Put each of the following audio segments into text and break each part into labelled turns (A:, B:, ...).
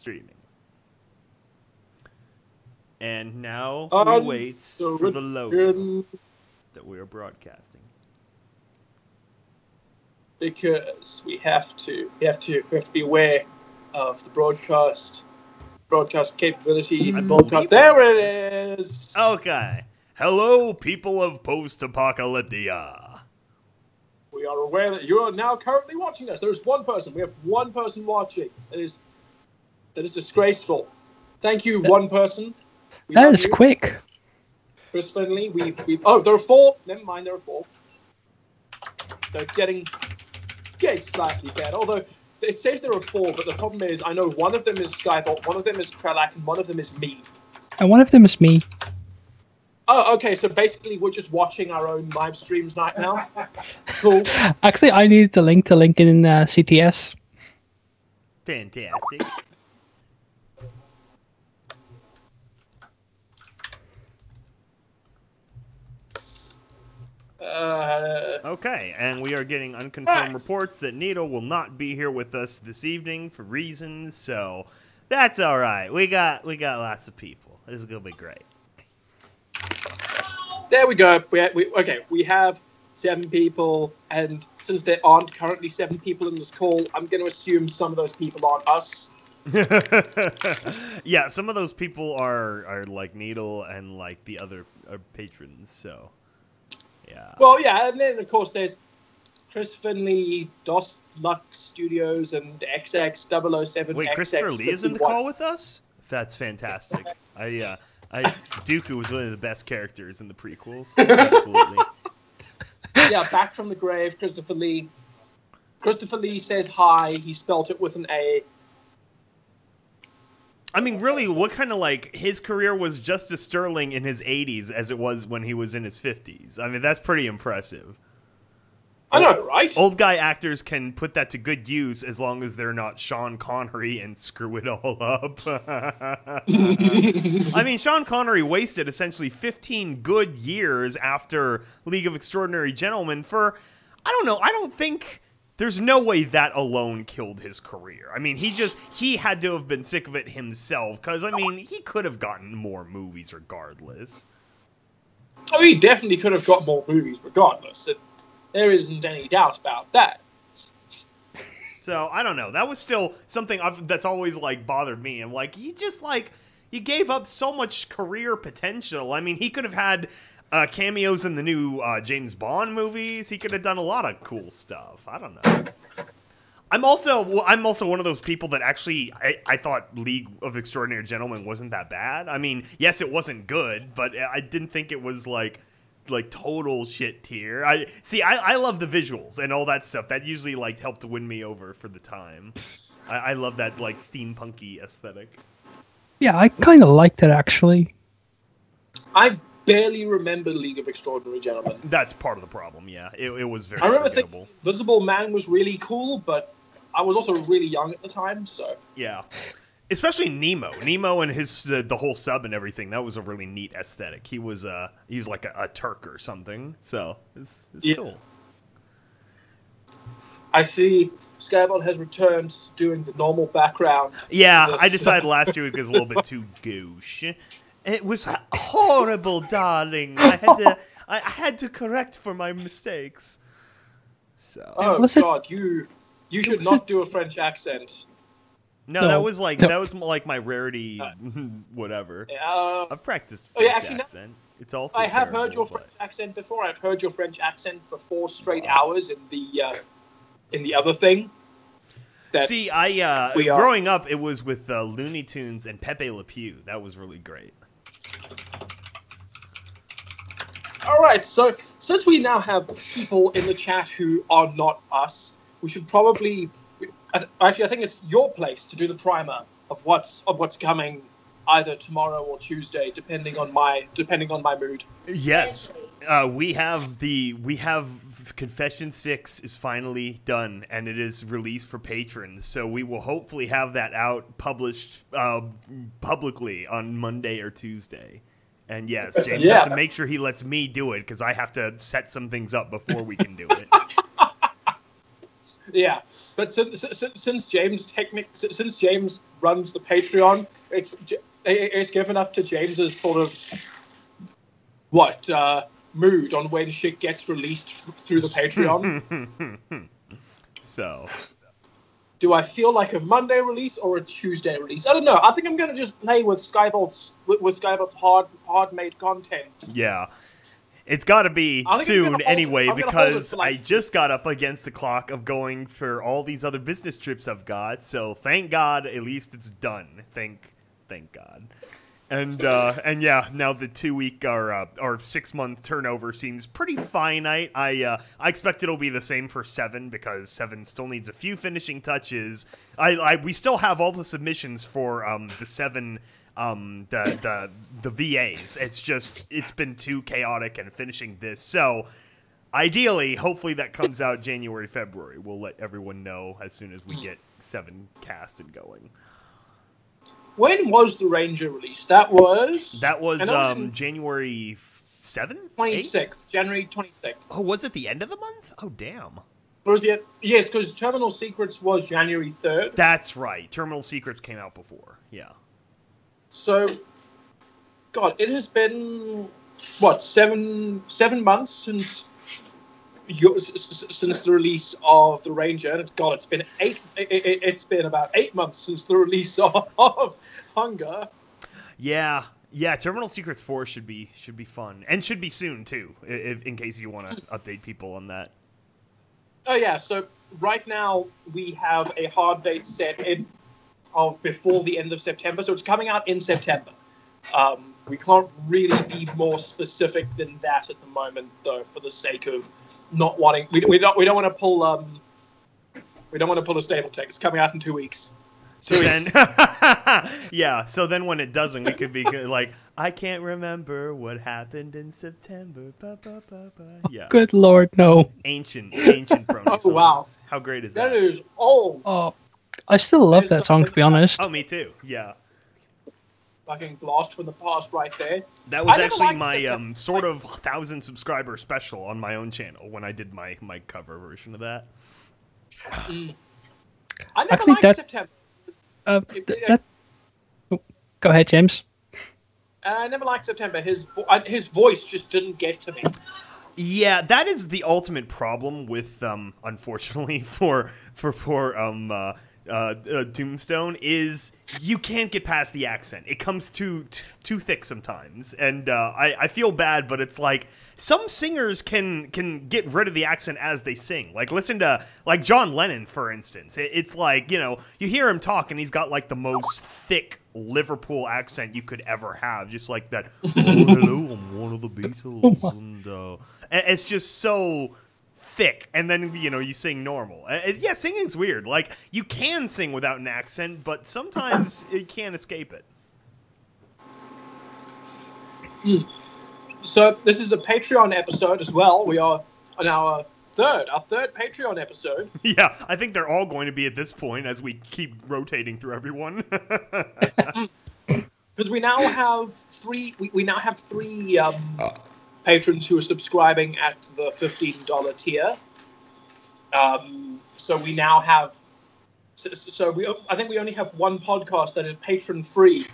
A: streaming. And now we wait for the logo that we are broadcasting.
B: Because we have to be aware of the broadcast capability. There it is.
A: Okay. Hello, people of post-apocalyptia.
B: We are aware that you are now currently watching us. There's one person. We have one person watching. That is disgraceful. Thank you, one person.
C: That is quick.
B: Chris Finley, oh, there are 4. Never mind, there are 4. They're getting slightly better. Although it says there are 4, but the problem is I know one of them is Skybolt, one of them is Trelak, and one of them is me.
C: And one of them is me.
B: Oh, okay. So basically, we're just watching our own live streams right now. Cool.
C: Actually, I need the link to link in CTS.
A: Fantastic. Okay, and we are getting unconfirmed reports that Needle will not be here with us this evening for reasons, so that's all right. We got lots of people. This is gonna be great.
B: There we go. We have 7 people, and since there aren't currently 7 people in this call, I'm going to assume some of those people aren't us.
A: Yeah, some of those people are like Needle and like the other patrons, so yeah.
B: Well, yeah, and then of course there's Chris Finley, DOS Lux Studios, and XX007.
A: Wait, Christopher Lee is in the call with us? That's fantastic. Dooku was one of the best characters in the prequels. Absolutely.
B: Yeah, back from the grave, Christopher Lee. Christopher Lee says hi. He spelt it with an A.
A: I mean, really, what kind of, like, his career was just as sterling in his 80s as it was when he was in his 50s. I mean, that's pretty impressive.
B: I know, right?
A: Old guy actors can put that to good use as long as they're not Sean Connery and screw it all up. I mean, Sean Connery wasted essentially 15 good years after League of Extraordinary Gentlemen for, I don't know, I don't think, there's no way that alone killed his career. I mean, he had to have been sick of it himself, because, I mean, he could have gotten more movies regardless.
B: Oh, he definitely could have got more movies regardless. There isn't any doubt about that.
A: So, I don't know. That was still something that's always, like, bothered me. I'm like, you gave up so much career potential. I mean, he could have had cameos in the new James Bond movies. He could have done a lot of cool stuff. I don't know. I'm also one of those people that actually, I thought League of Extraordinary Gentlemen wasn't that bad. I mean, yes, it wasn't good, but I didn't think it was, like total shit tier. I love the visuals and all that stuff. That usually like helped to win me over for the time. I love that like steampunky aesthetic.
C: Yeah, I kind of liked it actually.
B: I barely remember League of Extraordinary Gentlemen.
A: That's part of the problem. Yeah, it was very.
B: I remember
A: forgettable.
B: thinking Invisible Man was really cool, but I was also really young at the time, so
A: yeah. Especially Nemo. Nemo and his the whole sub and everything. That was a really neat aesthetic. He was like a Turk or something. So it's cool.
B: I see Skybolt has returned to doing the normal background.
A: Yeah, I decided last year it was a little bit too gauche. It was horrible, darling. I had to correct for my mistakes. So.
B: Oh God, you should not do a French accent.
A: No, that was like my rarity, whatever. I've practiced French accent. It's also
B: I have heard your French accent before. I've heard your French accent for 4 straight hours in the other thing.
A: See, growing up, it was with Looney Tunes and Pepe Le Pew. That was really great.
B: All right, so since we now have people in the chat who are not us, we should probably. Actually, I think it's your place to do the primer of what's coming, either tomorrow or Tuesday, depending on my mood.
A: Yes, we have Confession 6 is finally done, and it is released for patrons. So we will hopefully have that out published publicly on Monday or Tuesday. And yes, James has to make sure he lets me do it because I have to set some things up before we can do it.
B: Yeah. But since James runs the Patreon, it's given up to James's sort of mood on when shit gets released through the Patreon.
A: So,
B: do I feel like a Monday release or a Tuesday release? I don't know. I think I'm gonna just play with Skybolt's hard made content.
A: Yeah. It's got to be soon anyway, because I just got up against the clock of going for all these other business trips I've got. So thank God, at least it's done. Thank God. And yeah, now the 2-week or 6-month turnover seems pretty finite. I expect it'll be the same for 7, because 7 still needs a few finishing touches. We still have all the submissions for the 7. The VAs. It's been too chaotic and finishing this. So ideally, hopefully that comes out January, February. We'll let everyone know as soon as we get 7 cast and going.
B: When was the Ranger released? That was
A: January 7th?
B: 26th. January 26th.
A: Oh, was it the end of the month? Oh, damn.
B: Yes, because Terminal Secrets was January 3rd.
A: That's right. Terminal Secrets came out before. Yeah.
B: So, God, it has been, what, seven months since the release of the Ranger. And God, it's been about 8 months since the release of Hunger.
A: Yeah, Terminal Secrets 4 should be fun, and should be soon too, in case you want to update people on that.
B: Oh yeah, so right now we have a hard date set of before the end of September, so it's coming out in September. We can't really be more specific than that at the moment, though, for the sake of not wanting. We don't want to pull. We don't want to pull a stable tech. It's coming out in 2 weeks.
A: So then, yeah. So then, when it doesn't, we could be like, I can't remember what happened in September. Ba, ba, ba, ba. Yeah.
C: Good Lord, no.
A: Ancient Brony songs.
B: Wow.
A: How great is that?
B: That is old.
C: Oh, I still love that song, to be honest.
A: Oh, me too. Yeah.
B: Fucking blast from the past right there.
A: That was actually my sort of 1,000 subscriber special on my own channel when I did my cover version of that.
B: I never liked September.
C: Oh, go ahead, James.
B: I never liked September. His voice just didn't get to me.
A: Yeah, that is the ultimate problem with, unfortunately, for poor Tombstone, is you can't get past the accent. It comes too thick sometimes, and I feel bad, but it's like some singers can get rid of the accent as they sing. Like, listen to John Lennon, for instance. It's like, you hear him talk, and he's got like the most thick Liverpool accent you could ever have, just like that. Oh, hello, I'm one of the Beatles, and it's just so thick, and then you sing normal. Yeah, singing's weird. Like, you can sing without an accent, but sometimes you can't escape it.
B: So this is a Patreon episode as well. We are on our third Patreon episode.
A: Yeah, I think they're all going to be at this point as we keep rotating through everyone.
B: Because we now have three. We now have three patrons who are subscribing at the $15 tier. So we now have. I think we only have one podcast that is patron free.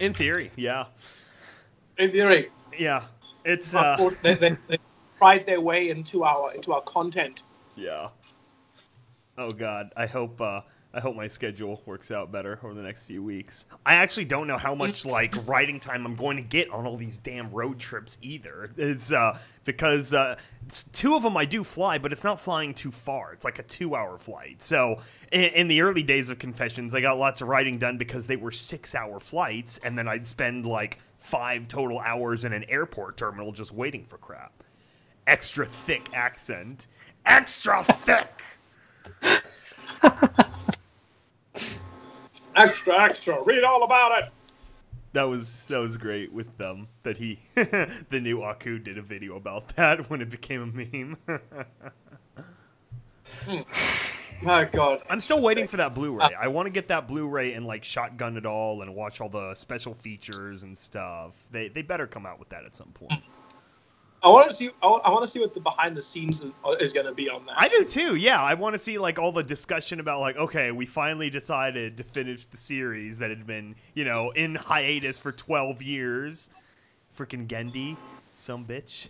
A: In theory, yeah.
B: In theory,
A: yeah. It's
B: they pride their way into our content.
A: Yeah. Oh God, I hope my schedule works out better over the next few weeks. I actually don't know how much writing time I'm going to get on all these damn road trips either. It's because two of them I do fly, but it's not flying too far. It's like a 2-hour flight. So in the early days of Confessions, I got lots of writing done because they were 6-hour flights, and then I'd spend 5 total hours in an airport terminal just waiting for crap. Extra thick accent. Extra thick!
B: Extra, read all about it.
A: That was great with that he the new Aku did a video about that when it became a meme.
B: My God.
A: I'm still waiting for that Blu-ray. I want to get that Blu-ray and shotgun it all and watch all the special features and stuff. They better come out with that at some point.
B: I want to see. I want to see what the behind the scenes is going to be on that.
A: I do too. Yeah, I want to see like all the discussion about like, okay, we finally decided to finish the series that had been, you know, in hiatus for 12 years. Freaking Gendy, some bitch.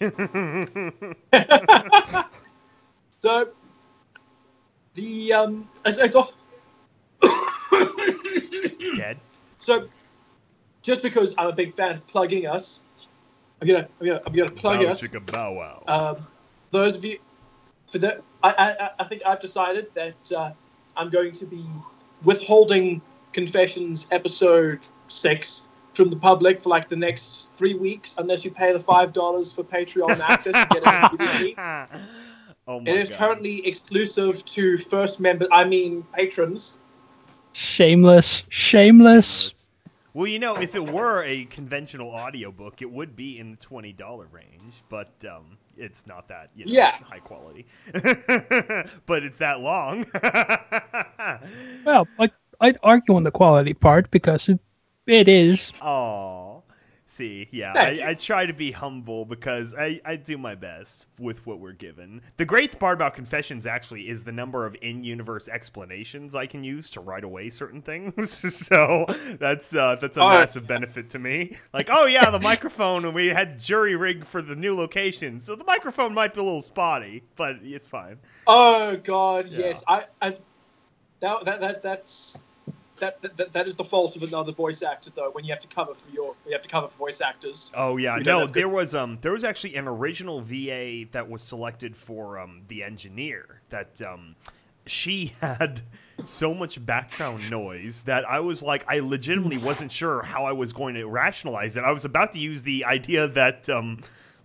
B: So the it's all
A: Dead.
B: So just because I'm a big fan of plugging us. I'm gonna plug us.
A: Bow wow.
B: Those of you, I think I've decided that I'm going to be withholding Confessions episode 6 from the public for like the next 3 weeks, unless you pay the $5 for Patreon access to get it immediately.
A: Oh my
B: It is
A: God.
B: currently exclusive to patrons.
C: Shameless. Shameless.
A: Well, you know, if it were a conventional audiobook, it would be in the $20 range, but it's not that high quality. But it's that long.
C: Well, I'd argue on the quality part because it is.
A: Oh, see, yeah, I try to be humble because I do my best with what we're given. The great part about Confessions actually is the number of in-universe explanations I can use to write away certain things. So that's a massive benefit to me. Like, oh yeah, the microphone, and we had jury rig for the new location, so the microphone might be a little spotty, but it's fine.
B: Oh God,
A: Yeah.
B: yes. That is the fault of another voice actor, though. When you have to cover for voice actors.
A: Oh yeah,
B: You don't
A: no,
B: have to-
A: there was actually an original VA that was selected for the engineer that she had so much background noise that I was like, I legitimately wasn't sure how I was going to rationalize it. I was about to use the idea that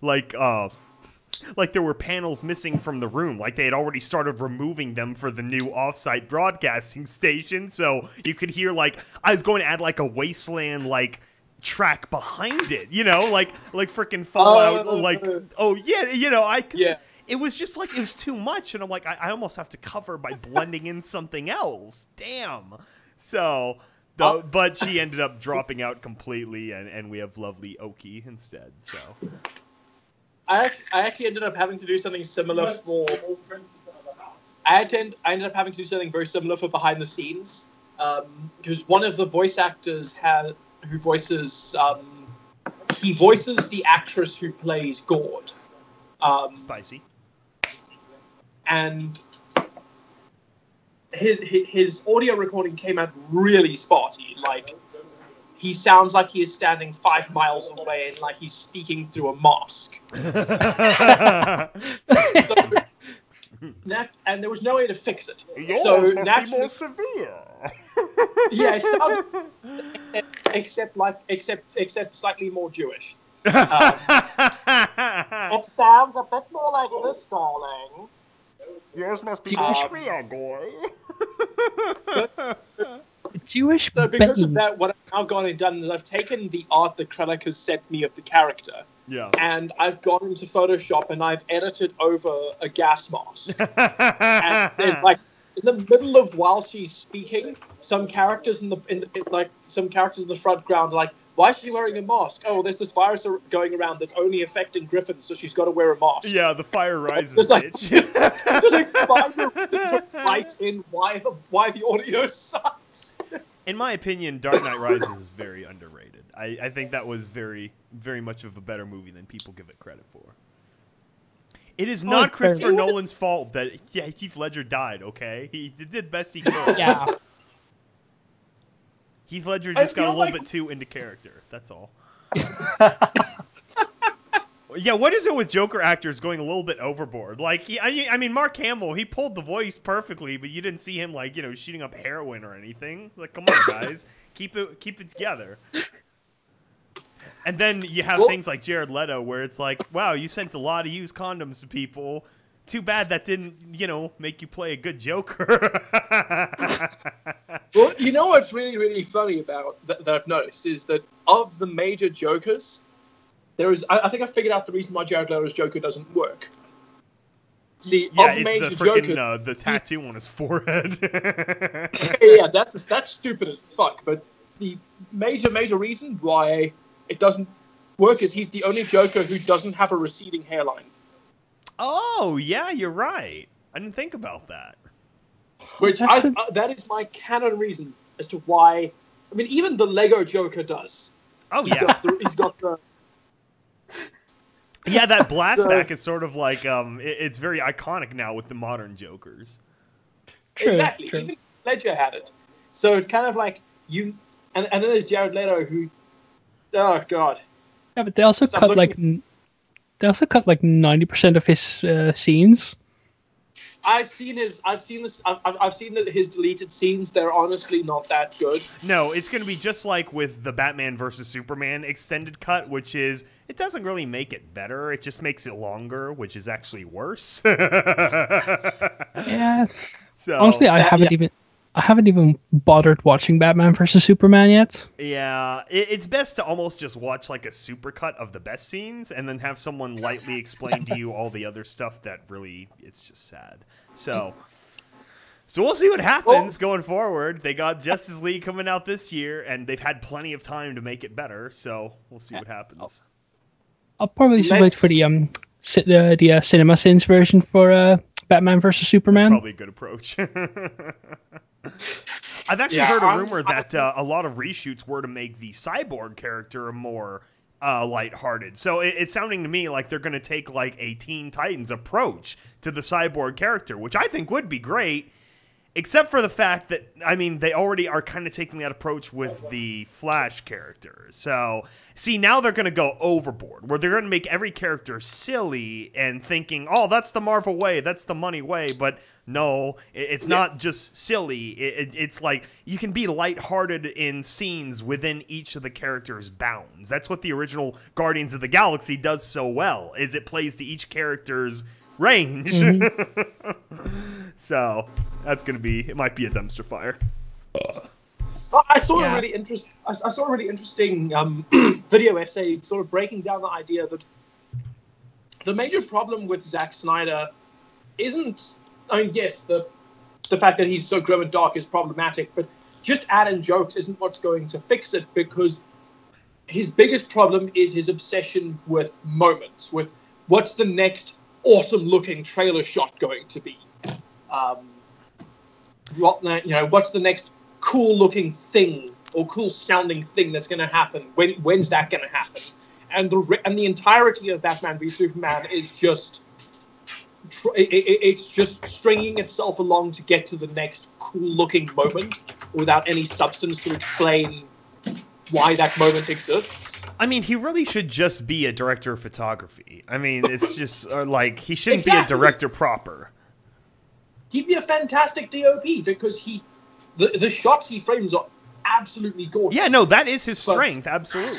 A: like there were panels missing from the room, like they had already started removing them for the new offsite broadcasting station, so you could hear, like, I was going to add like a Wasteland like track behind it, you know, like freaking Fallout, oh yeah, you know, it was just like, it was too much, and I'm like, I almost have to cover by blending in something else. Damn. So but she ended up dropping out completely, and we have lovely Oki instead, so
B: I actually ended up having to do something similar for. I ended up having to do something very similar for behind the scenes, because one of the voice actors who voices he voices the actress who plays Gord.
A: spicy.
B: And his audio recording came out really spotty. Like, he sounds like he is standing 5 miles away and like he's speaking through a mosque. And there was no way to fix it. So naturally,
A: severe.
B: yeah, it sounds except slightly more Jewish. It sounds a bit more like this, darling.
A: Yours must be severe, boy.
C: Jewish
B: So because of
C: Bane.
B: that, what I've now gone and done is I've taken the art that Krellick has sent me of the character, and I've gone into Photoshop and I've edited over a gas mask. And then, like, in the middle of while she's speaking, some characters in the front ground are like, "Why is she wearing a mask? Oh, there's this virus going around that's only affecting Griffins, so she's got to wear a mask."
A: Yeah, the fire rises,
B: Just like,
A: bitch.
B: just like find to write in why the audio sucks.
A: In my opinion, Dark Knight Rises is very underrated. I think that was very, very much of a better movie than people give it credit for. It is not Christopher Nolan's fault that Heath Ledger died, okay? He did the best he could.
C: Yeah.
A: Heath Ledger just got a little bit too into character. That's all. Yeah, what is it with Joker actors going a little bit overboard? Like, I mean, Mark Hamill, he pulled the voice perfectly, but you didn't see him, like, you know, shooting up heroin or anything. Like, come on, guys. Keep it together. And then you have things like Jared Leto, where it's like, wow, you sent a lot of used condoms to people. Too bad that didn't, you know, make you play a good Joker.
B: Well, you know what's really, really funny about that I've noticed is that of the major Jokers, I think I figured out the reason why Jared Leto's Joker doesn't work. See,
A: yeah,
B: of the major
A: it's the freaking
B: Jokers,
A: the tattoo on his forehead.
B: yeah, that's stupid as fuck. But the major reason why it doesn't work is he's the only Joker who doesn't have a receding hairline.
A: Oh, yeah, you're right. I didn't think about that.
B: Which that is my canon reason as to why. I mean, even the Lego Joker does.
A: Oh, yeah.
B: He's got the.
A: Yeah, that blastback is sort of like it's very iconic now with the modern Jokers.
B: True, exactly. True. Even Ledger had it. So it's kind of like you, and then there's Jared Leto who, oh god.
C: Yeah, but they also cut like 90% of his scenes.
B: I've seen his deleted scenes. They're honestly not that good.
A: No, it's going to be just like with the Batman versus Superman extended cut, which is it doesn't really make it better. It just makes it longer, which is actually worse.
C: Yeah. So honestly, I haven't even bothered watching Batman versus Superman yet.
A: Yeah, it's best to almost just watch like a supercut of the best scenes and then have someone lightly explain to you all the other stuff that really, it's just sad. So we'll see what happens going forward. They got Justice League coming out this year, and they've had plenty of time to make it better, so we'll see what happens.
C: I'll probably just wait for the Cinema Sins version for Batman versus Superman.
A: That's probably a good approach. I've actually heard a rumor that a lot of reshoots were to make the Cyborg character more lighthearted. So it's sounding to me like they're going to take like a Teen Titans approach to the Cyborg character, which I think would be great, except for the fact that, I mean, they already are kind of taking that approach with the Flash character. So, see, now they're going to go overboard, where they're going to make every character silly and thinking, oh, that's the Marvel way, that's the money way, but no, it's not just silly. It's like you can be lighthearted in scenes within each of the characters' bounds. That's what the original Guardians of the Galaxy does so well, is it plays to each character's range. Mm-hmm. So that's gonna be. It might be a dumpster fire.
B: I saw a really interesting video essay, sort of breaking down the idea that the major problem with Zack Snyder isn't. I mean, yes, the fact that he's so grim and dark is problematic, but just adding jokes isn't what's going to fix it, because his biggest problem is his obsession with moments, with what's the next awesome-looking trailer shot going to be? What's the next cool-looking thing or cool-sounding thing that's going to happen? When's that going to happen? And the entirety of Batman v Superman is just it's just stringing itself along to get to the next cool-looking moment without any substance to explain why that moment exists.
A: I mean, he really should just be a director of photography. I mean, it's just like he shouldn't be a director proper.
B: He'd be a fantastic DOP because the shots he frames are absolutely gorgeous.
A: Yeah, no, that is his strength, absolutely.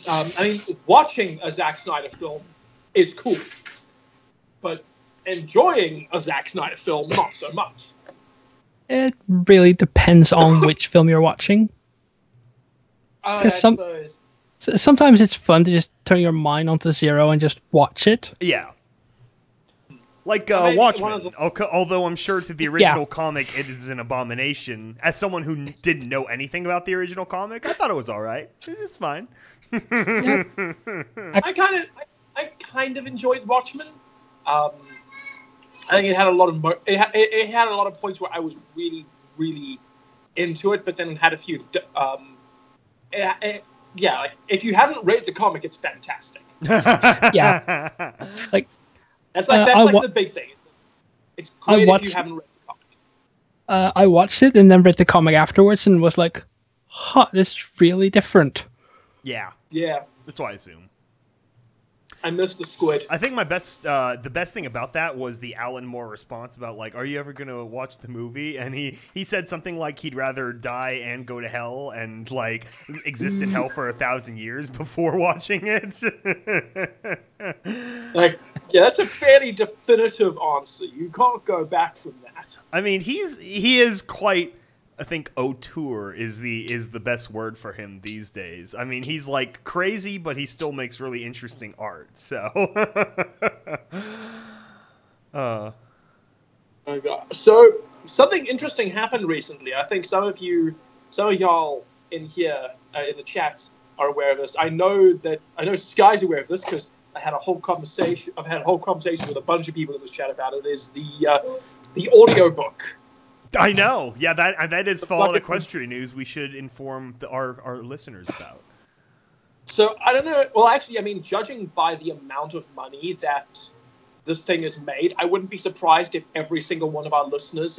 B: I mean, watching a Zack Snyder film is cool, but enjoying a Zack Snyder film, not so much.
C: It really depends on which film you're watching. Sometimes it's fun to just turn your mind onto zero and just watch it.
A: Yeah. Like Watchmen, although I'm sure to the original comic it is an abomination. As someone who didn't know anything about the original comic, I thought it was all right. It's fine.
C: Yeah.
B: I kind of enjoyed Watchmen. I think it had a lot of it had a lot of points where I was really, really into it, but then it had a few. Like if you haven't read the comic, it's fantastic.
C: Yeah, like
B: that's like the big thing. It's great if you haven't read the comic.
C: I watched it and then read the comic afterwards and was like, "Huh, this is really different."
A: Yeah, that's what I assume.
B: I missed the squid.
A: I think the best thing about that was the Alan Moore response about, like, are you ever going to watch the movie? And he said something like he'd rather die and go to hell and, like, exist in hell for 1,000 years before watching it.
B: That's a fairly definitive answer. You can't go back from that.
A: I mean, he is quite... I think auteur is the best word for him these days. I mean, he's like crazy, but he still makes really interesting art. So,
B: Oh God. So something interesting happened recently. I think some of y'all in here in the chat are aware of this. I know Sky's aware of this because I've had a whole conversation with a bunch of people in this chat about it. Is the audiobook.
A: I know. Yeah, that is Fallout Equestria news we should inform our listeners about.
B: So, I don't know. Well, actually, I mean, judging by the amount of money that this thing is made, I wouldn't be surprised if every single one of our listeners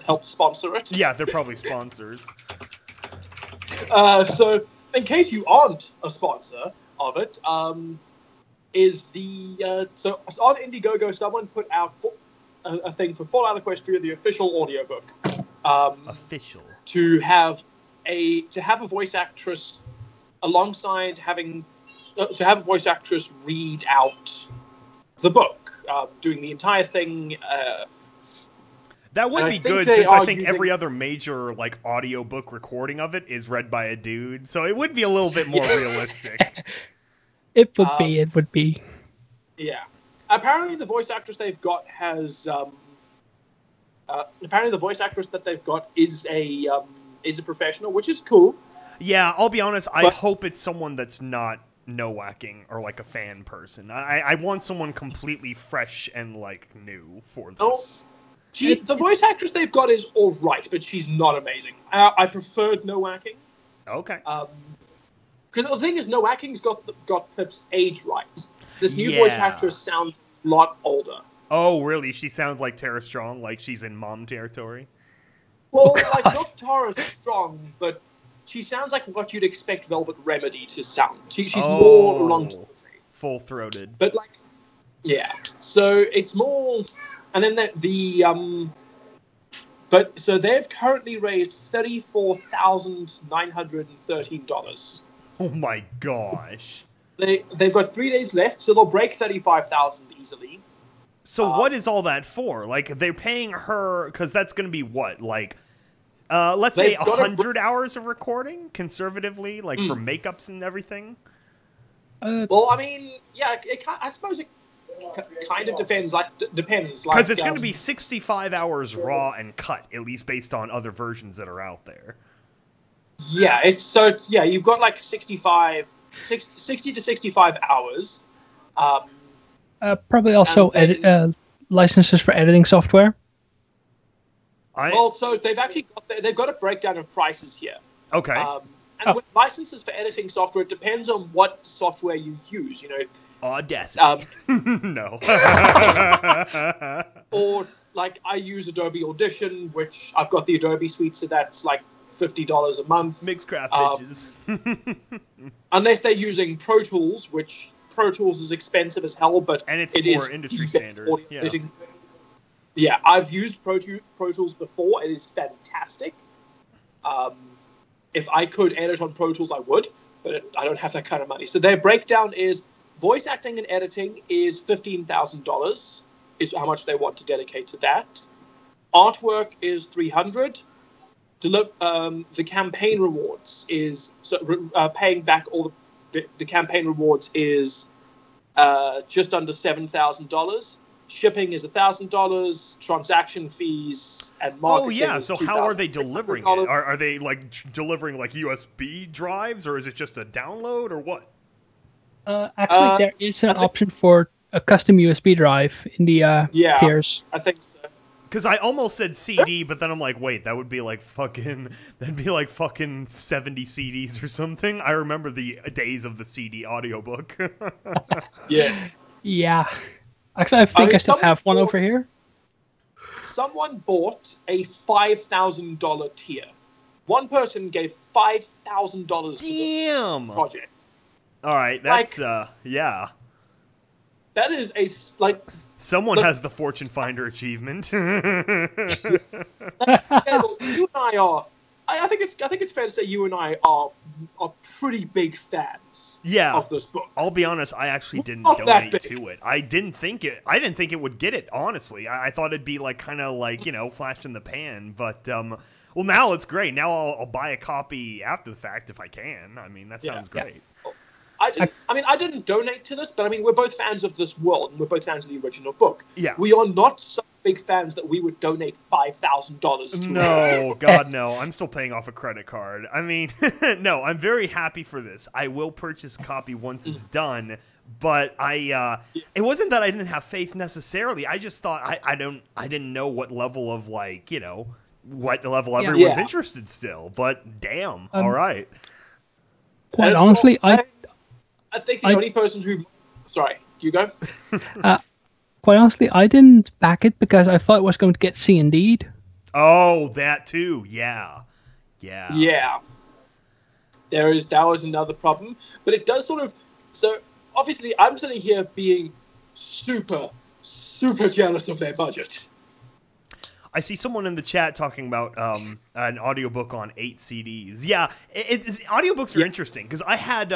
B: helped sponsor it.
A: Yeah, they're probably sponsors.
B: So, in case you aren't a sponsor of it, so on Indiegogo, someone put out a thing for Fallout Equestria, the official audiobook.
A: Official.
B: To have a voice actress alongside having voice actress read out the book, doing the entire thing.
A: That would be good, since I think every other major audiobook recording of it is read by a dude, so it would be a little bit more realistic.
C: It would be.
B: Yeah. Apparently, the voice actress they've got has. Apparently, the voice actress that they've got is a professional, which is cool.
A: Yeah, I'll be honest. I hope it's someone that's not no-whacking or a fan person. I want someone completely fresh and new for this.
B: The voice actress they've got is all right, but she's not amazing. I preferred no-whacking.
A: Okay.
B: Because the thing is, no-whacking's got Pip's age right. This new voice actress sounds a lot older.
A: Oh, really? She sounds like Tara Strong, like she's in mom territory?
B: Well, not Tara Strong, but she sounds like what you'd expect Velvet Remedy to sound. She's more long-throated.
A: Full-throated.
B: But, yeah. So, it's more... And then so they've currently raised $34,913.
A: Oh my gosh.
B: They've got 3 days left, so they'll break 35,000 easily.
A: So what is all that for? They're paying her, because that's going to be what? Let's say 100 hours of recording, conservatively, for makeups and everything?
B: Well, I mean, yeah, I suppose it kind of depends. Depends.
A: Because it's going to be 65 hours raw and cut, at least based on other versions that are out there.
B: Yeah, you've got 60 to 65 hours.
C: Probably also licenses for editing software.
B: So they've got a breakdown of prices here.
A: Okay.
B: And with licenses for editing software, it depends on what software you use.
A: Audacity. No.
B: Or I use Adobe Audition, which I've got the Adobe suite, so that's $50 a month.
A: Mixcraft bitches.
B: Unless they're using Pro Tools, which Pro Tools is expensive as hell, but
A: it's more industry standard. Yeah.
B: Yeah, I've used Pro Tools before. It is fantastic. If I could edit on Pro Tools, I would, but I don't have that kind of money. So their breakdown is voice acting and editing is $15,000 is how much they want to dedicate to that. Artwork is $300. The campaign rewards is paying back all the campaign rewards is just under $7,000. Shipping is $1,000. Transaction fees and marketing.
A: Oh yeah, so how are they delivering it? Are they delivering USB drives, or is it just a download, or what?
C: Actually, there is an option for a custom USB drive in the tiers.
B: I think so.
A: Because I almost said CD, but then I'm like, wait, that would be fucking 70 CDs or something. I remember the days of the CD audiobook.
B: Yeah.
C: Yeah. Actually, I think I still have one over here.
B: Someone bought a $5,000 tier. One person gave $5,000 to this project.
A: All right, that's yeah.
B: That is
A: someone has the Fortune Finder achievement.
B: You and I are. I think it's fair to say you and I are pretty big fans. Of this book.
A: I'll be honest, I actually didn't donate to it. I didn't think it would get it. Honestly, I thought it'd be flash in the pan. But well, now it's great. Now I'll buy a copy after the fact if I can. I mean, that sounds great.
B: I didn't donate to this, but we're both fans of this world, and we're both fans of the original book.
A: Yeah.
B: We are not big fans that we would donate $5,000 to.
A: No, God, no. I'm still paying off a credit card. I mean, no, I'm very happy for this. I will purchase a copy once it's done, but it wasn't that I didn't have faith necessarily. I just thought I didn't know what level of, like, you know, what level everyone's interested still. But damn, all right.
C: Quite honestly, I
B: think the only person who... Sorry, you go.
C: Quite honestly, I didn't back it because I thought it was going to get C&D'd.
A: Oh, that too. Yeah.
B: That was another problem. But it does sort of... So, obviously, I'm sitting here being super, super jealous of their budget.
A: I see someone in the chat talking about an audiobook on 8 CDs. Yeah, audiobooks are interesting, because I had...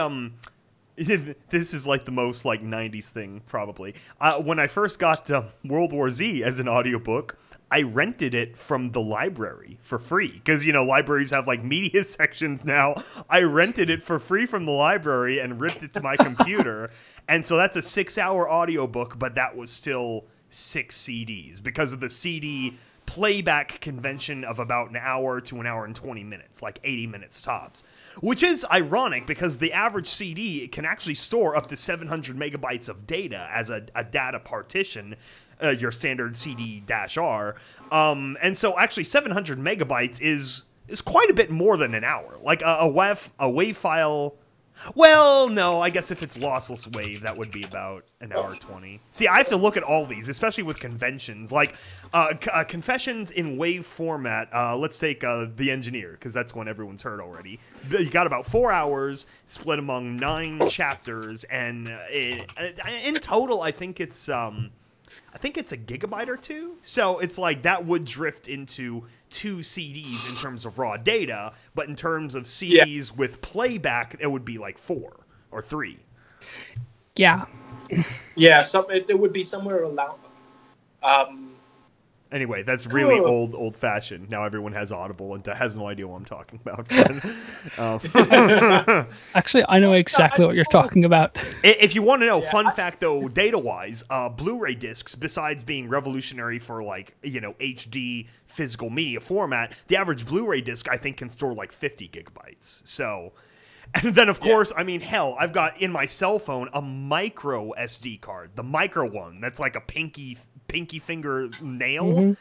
A: this is like the most like 90s thing, probably. When I first got World War Z as an audiobook, I rented it from the library for free. Because, you know, libraries have like media sections now. I rented it for free from the library and ripped it to my computer. And so that's a 6-hour audiobook, but that was still 6 CDs because of the CD playback convention of about an hour to an hour and 20 minutes, like 80 minutes tops. Which is ironic because the average CD can actually store up to 700 megabytes of data as a data partition, your standard CD-R. And so actually 700 megabytes is quite a bit more than an hour. Like a WAV file... Well, no, I guess if it's lossless wave, that would be about an hour 20. See, I have to look at all these, especially with conventions. Like, confessions in wave format, let's take The Engineer, because that's one everyone's heard already. You got about 4 hours, split among 9 chapters, and in total, I think it's a gigabyte or 2. So it's like, that would drift into 2 CDs in terms of raw data, but in terms of CDs with playback, it would be like 4 or 3.
C: Yeah.
B: Yeah, it would be somewhere around.
A: Anyway, that's really old-fashioned. Now everyone has Audible and has no idea what I'm talking about.
C: Actually, I know exactly what you're talking about.
A: If you want to know, fun fact though, data-wise, Blu-ray discs, besides being revolutionary for like, you know, HD physical media format, the average Blu-ray disc I think can store like 50 gigabytes. So, and then of course, I mean, hell, I've got in my cell phone a micro SD card, the micro one that's like a pinky finger nail,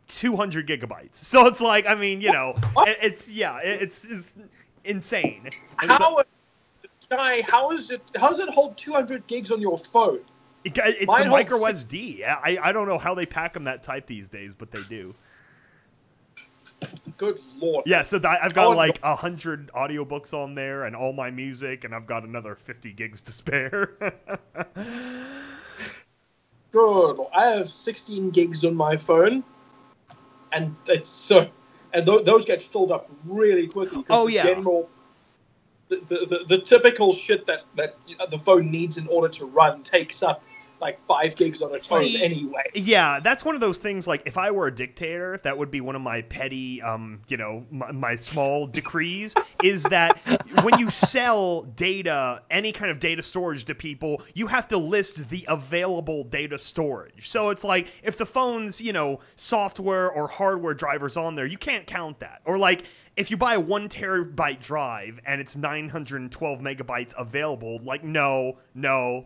A: 200 gigabytes. So it's like, I mean, you know, it's insane. And
B: how does it hold 200 gigs on your phone?
A: It's the micro SD. I don't know how they pack them that tight these days, but they do.
B: Good lord.
A: Yeah, so I've got like 100 audiobooks on there and all my music, and I've got another 50 gigs to spare.
B: Good. I have 16 gigs on my phone, and those get filled up really quickly.
A: Oh yeah.
B: The typical shit that the phone needs in order to run takes up like 5 gigs on its phone anyway.
A: Yeah, that's one of those things, like, if I were a dictator, that would be one of my petty, you know, my small decrees, is that when you sell data, any kind of data storage to people, you have to list the available data storage. So it's like, if the phone's, you know, software or hardware drivers on there, you can't count that. Or like, if you buy a 1 terabyte drive and it's 912 megabytes available, like, no,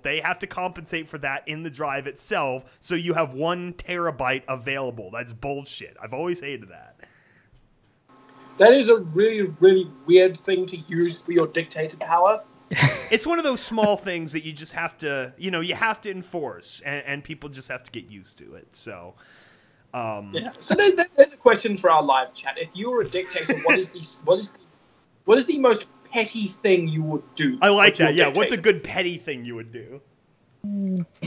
A: they have to compensate for that in the drive itself, so you have 1 terabyte available. That's bullshit. I've always hated that.
B: That is a really, really weird thing to use for your dictator power.
A: It's one of those small things that you just have to, you know, you have to enforce, and people just have to get used to it, so...
B: So there's a question for our live chat. If you were a dictator, what is the most petty thing you would do?
A: I like that. Yeah, what's a good petty thing you would do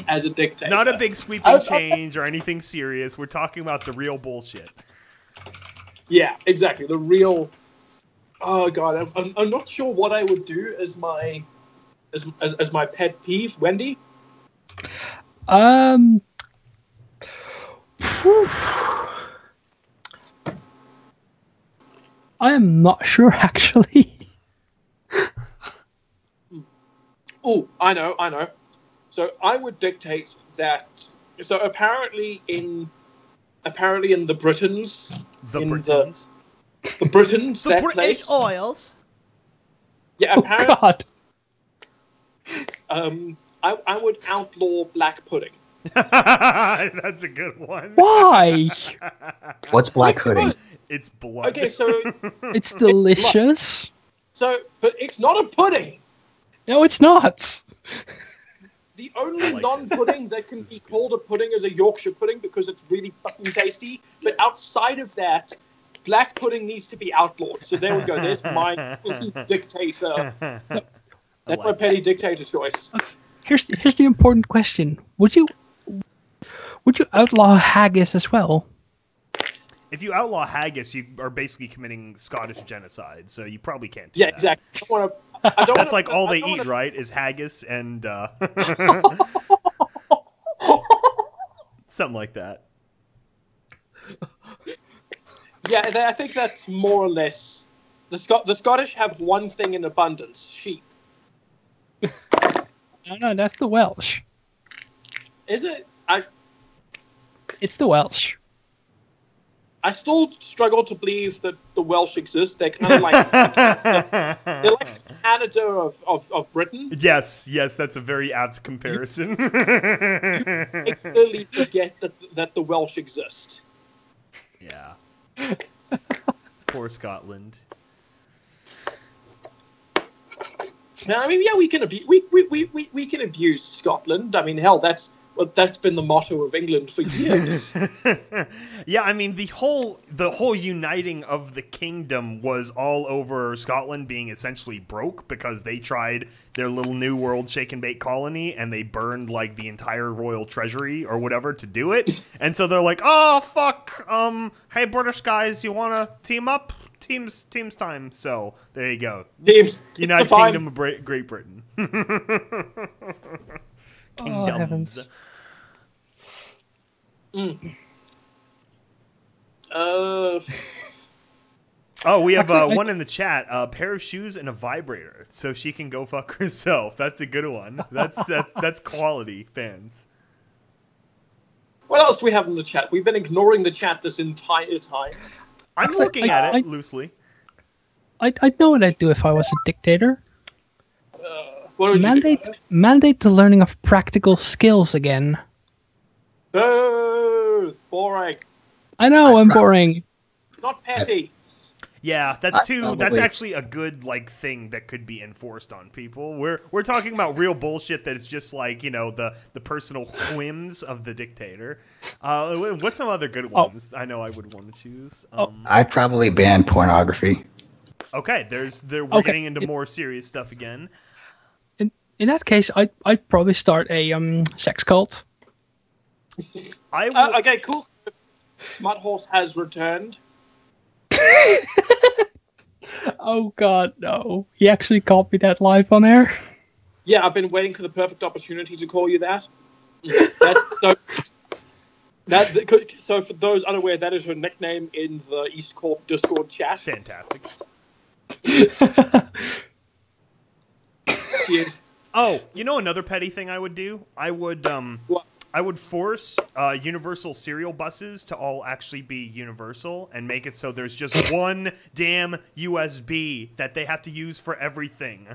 B: as a dictator?
A: Not a big sweeping change or anything serious. We're talking about the real bullshit.
B: Yeah, exactly. The real. Oh god, I'm not sure what I would do as my pet peeve, Wendy.
C: I am not sure, actually.
B: Oh, I know. So I would dictate that. So apparently in apparently in the Britons.
A: The Britons.
B: The Britons,
A: The
B: that
A: British
B: place.
A: Oils.
B: Yeah,
C: Oh
B: apparently.
C: God!
B: I would outlaw black pudding.
A: That's a good one.
C: Why?
D: What's black pudding?
A: It's blood.
B: Okay, so
C: It's delicious.
B: but it's not a pudding.
C: No, it's not.
B: The only
A: like
B: non-pudding that can be called a pudding is a Yorkshire pudding because it's really fucking tasty. But outside of that, black pudding needs to be outlawed. So there we go. There's my dictator. That's my petty dictator choice.
C: Here's the important question: Would you outlaw haggis as well?
A: If you outlaw haggis, you are basically committing Scottish genocide. So you probably can't do
B: Yeah,
A: that.
B: exactly.
A: That's like all they eat, right? Is haggis and something like that.
B: Yeah, I think that's more or less. The Scottish have one thing in abundance: sheep.
C: No, that's the Welsh.
B: Is it?
C: It's the Welsh.
B: I still struggle to believe that the Welsh exist. They're kind of like they're like Canada of Britain.
A: Yes, that's a very apt comparison.
B: I clearly forget that the Welsh exist.
A: Yeah. Poor Scotland.
B: Now, I mean, yeah, we can abuse Scotland. I mean, hell, that's been the motto of England for years.
A: Yeah, I mean the whole uniting of the kingdom was all over Scotland being essentially broke because they tried their little new world shake and bake colony and they burned like the entire royal treasury or whatever to do it. And so they're like, "Oh fuck, hey British guys, you want to team up? Teams time." So, there you go.
B: Teams,
A: United Kingdom of Great Britain.
C: Oh, heavens.
A: Oh, we have
C: Actually,
A: one in the chat. A pair of shoes and a vibrator, so she can go fuck herself. That's a good one. That's quality, fans.
B: What else do we have in the chat? We've been ignoring the chat this entire time.
A: I'm looking at it loosely.
C: I'd know what I'd do if I was a dictator.
B: What would you do?
C: Mandate the learning of practical skills again.
B: Boo! Boring.
C: I know, I'm boring.
B: Not petty.
A: Yeah, that's
D: Probably.
A: actually a good like thing that could be enforced on people. We're talking about real bullshit that is just like, you know, the personal whims of the dictator. What's some other good ones? I know I would want to choose.
D: I'd probably ban pornography.
A: Okay, we're getting into more serious stuff again.
C: In that case, I'd probably start a sex cult.
B: Okay, cool. Smut Horse has returned.
C: Oh God, no! He actually called me that live on air.
B: Yeah, I've been waiting for the perfect opportunity to call you that. So for those unaware, that is her nickname in the EAST Corp Discord chat.
A: Fantastic.
B: She is.
A: Oh, you know another petty thing I would do? I would
B: What?
A: I would force Universal cereal buses to all actually be universal and make it so there's just one damn USB that they have to use for everything.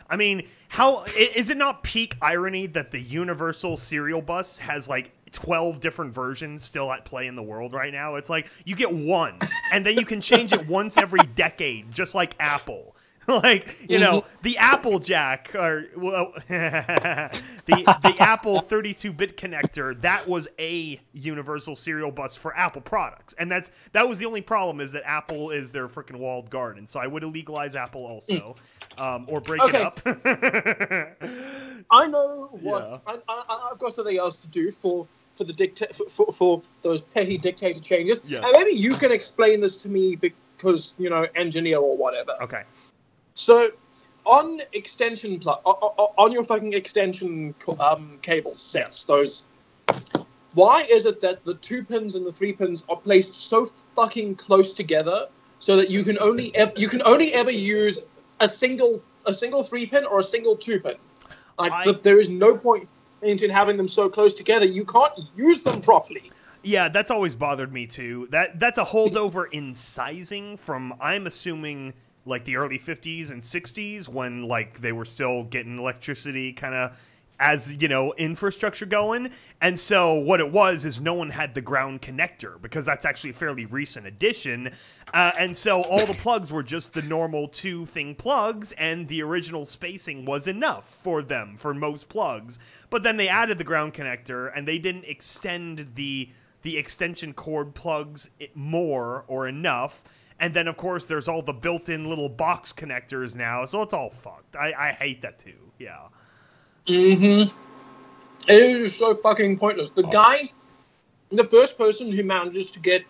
A: I mean, how is it not peak irony that the Universal cereal bus has like 12 different versions still at play in the world right now? It's like you get one and then you can change it once every decade, just like Apple. Like, you know, the Applejack, or well, the Apple 32-bit connector, that was a universal serial bus for Apple products. And that was the only problem, is that Apple is their freaking walled garden. So I would illegalize Apple also, or break it up.
B: I know what. Yeah. I've got something else to do for those petty dictator changes.
A: Yes.
B: And maybe you can explain this to me because, you know, engineer or whatever.
A: Okay.
B: So, on extension on your fucking extension cable sets, those. Why is it that the 2 pins and the 3 pins are placed so fucking close together so that you can only ever use a single 3 pin or a single 2 pin? Like there is no point in having them so close together. You can't use them properly.
A: Yeah, that's always bothered me too. That's a holdover in sizing from, I'm assuming, like the early 50s and 60s when like they were still getting electricity kind of as, you know, infrastructure going. And so what it was is no one had the ground connector, because that's actually a fairly recent addition. And so all the plugs were just the normal 2-thing plugs, and the original spacing was enough for them, for most plugs. But then they added the ground connector, and they didn't extend the extension cord plugs more or enough. And then, of course, there's all the built-in little box connectors now, so it's all fucked. I hate that too, yeah.
B: Mm-hmm. It is so fucking pointless. The first person who manages to get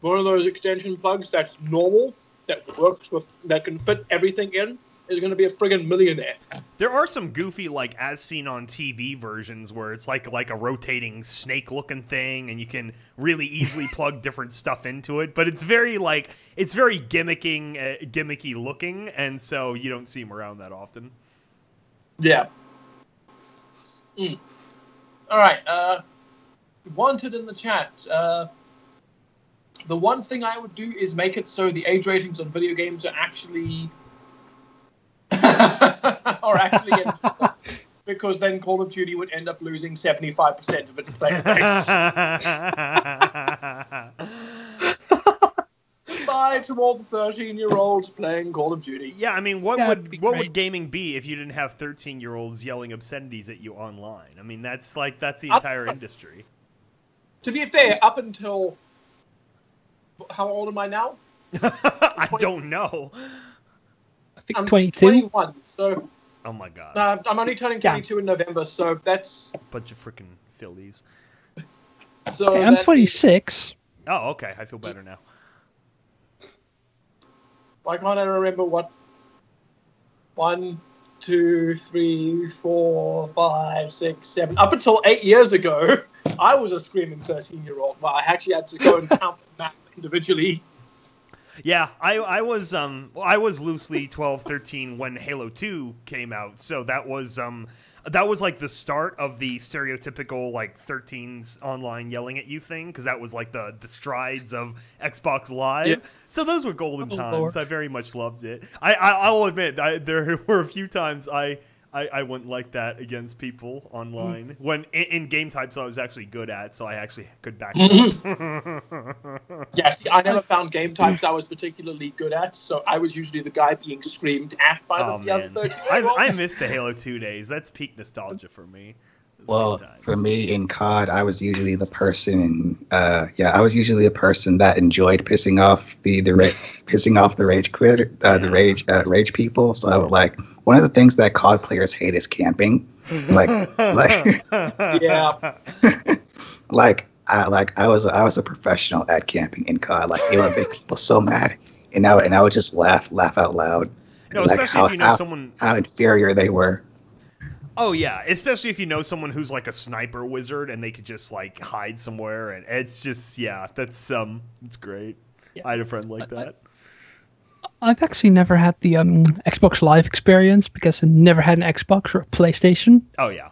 B: one of those extension plugs that's normal, that works with, that can fit everything in, is going to be a friggin' millionaire.
A: There are some goofy, like, as seen on TV versions where it's like a rotating snake-looking thing, and you can really easily plug different stuff into it. But it's very, like, it's very gimmicky looking, and so you don't see them around that often.
B: Yeah. All right. Wanted in the chat. The one thing I would do is make it so the age ratings on video games are actually in, because then Call of Duty would end up losing 75% of its player base. Bye to all the 13-year-olds playing Call of Duty.
A: Yeah, I mean, what would gaming be if you didn't have 13-year-olds yelling obscenities at you online? I mean, that's the entire industry.
B: To be fair, up until... How old am I now?
A: I don't know.
C: I think
B: I'm
C: 22.
B: 21, so...
A: Oh my god.
B: I'm only turning 22 in November, so that's...
A: Bunch of freaking fillies.
B: So
C: Hey, I'm 26.
A: Oh, okay. I feel better now.
B: Why can't I remember what? 1, 2, 3, 4, 5, 6, 7. Up until 8 years ago, I was a screaming 13-year-old. Well, I actually had to go and count them individually.
A: Yeah, I was loosely 12, 13 when Halo 2 came out, so that was like the start of the stereotypical like 13s online yelling at you thing, because that was like the strides of Xbox Live. Yeah. So those were golden times. Lord. I very much loved it. I'll admit, there were a few times I went like that against people online when in game types I was actually good at, so I actually could back up.
B: Yes, I never found game types I was particularly good at, so I was usually the guy being screamed at by the other 13-year-olds.
A: I miss the Halo 2 days. That's peak nostalgia for me.
D: Well, for me in COD, I was usually the person. I was usually the person that enjoyed pissing off the rage people. So like one of the things that COD players hate is camping.
B: Yeah.
D: I was a professional at camping in COD. Like it would make people so mad, and I would just laugh out loud.
A: No, especially if you know someone
D: how inferior they were.
A: Oh yeah, especially if you know someone who's like a sniper wizard and they could just like hide somewhere, and it's just that's it's great. Yeah. I had a friend like that.
C: I've actually never had the Xbox Live experience because I never had an Xbox or a PlayStation.
A: Oh yeah.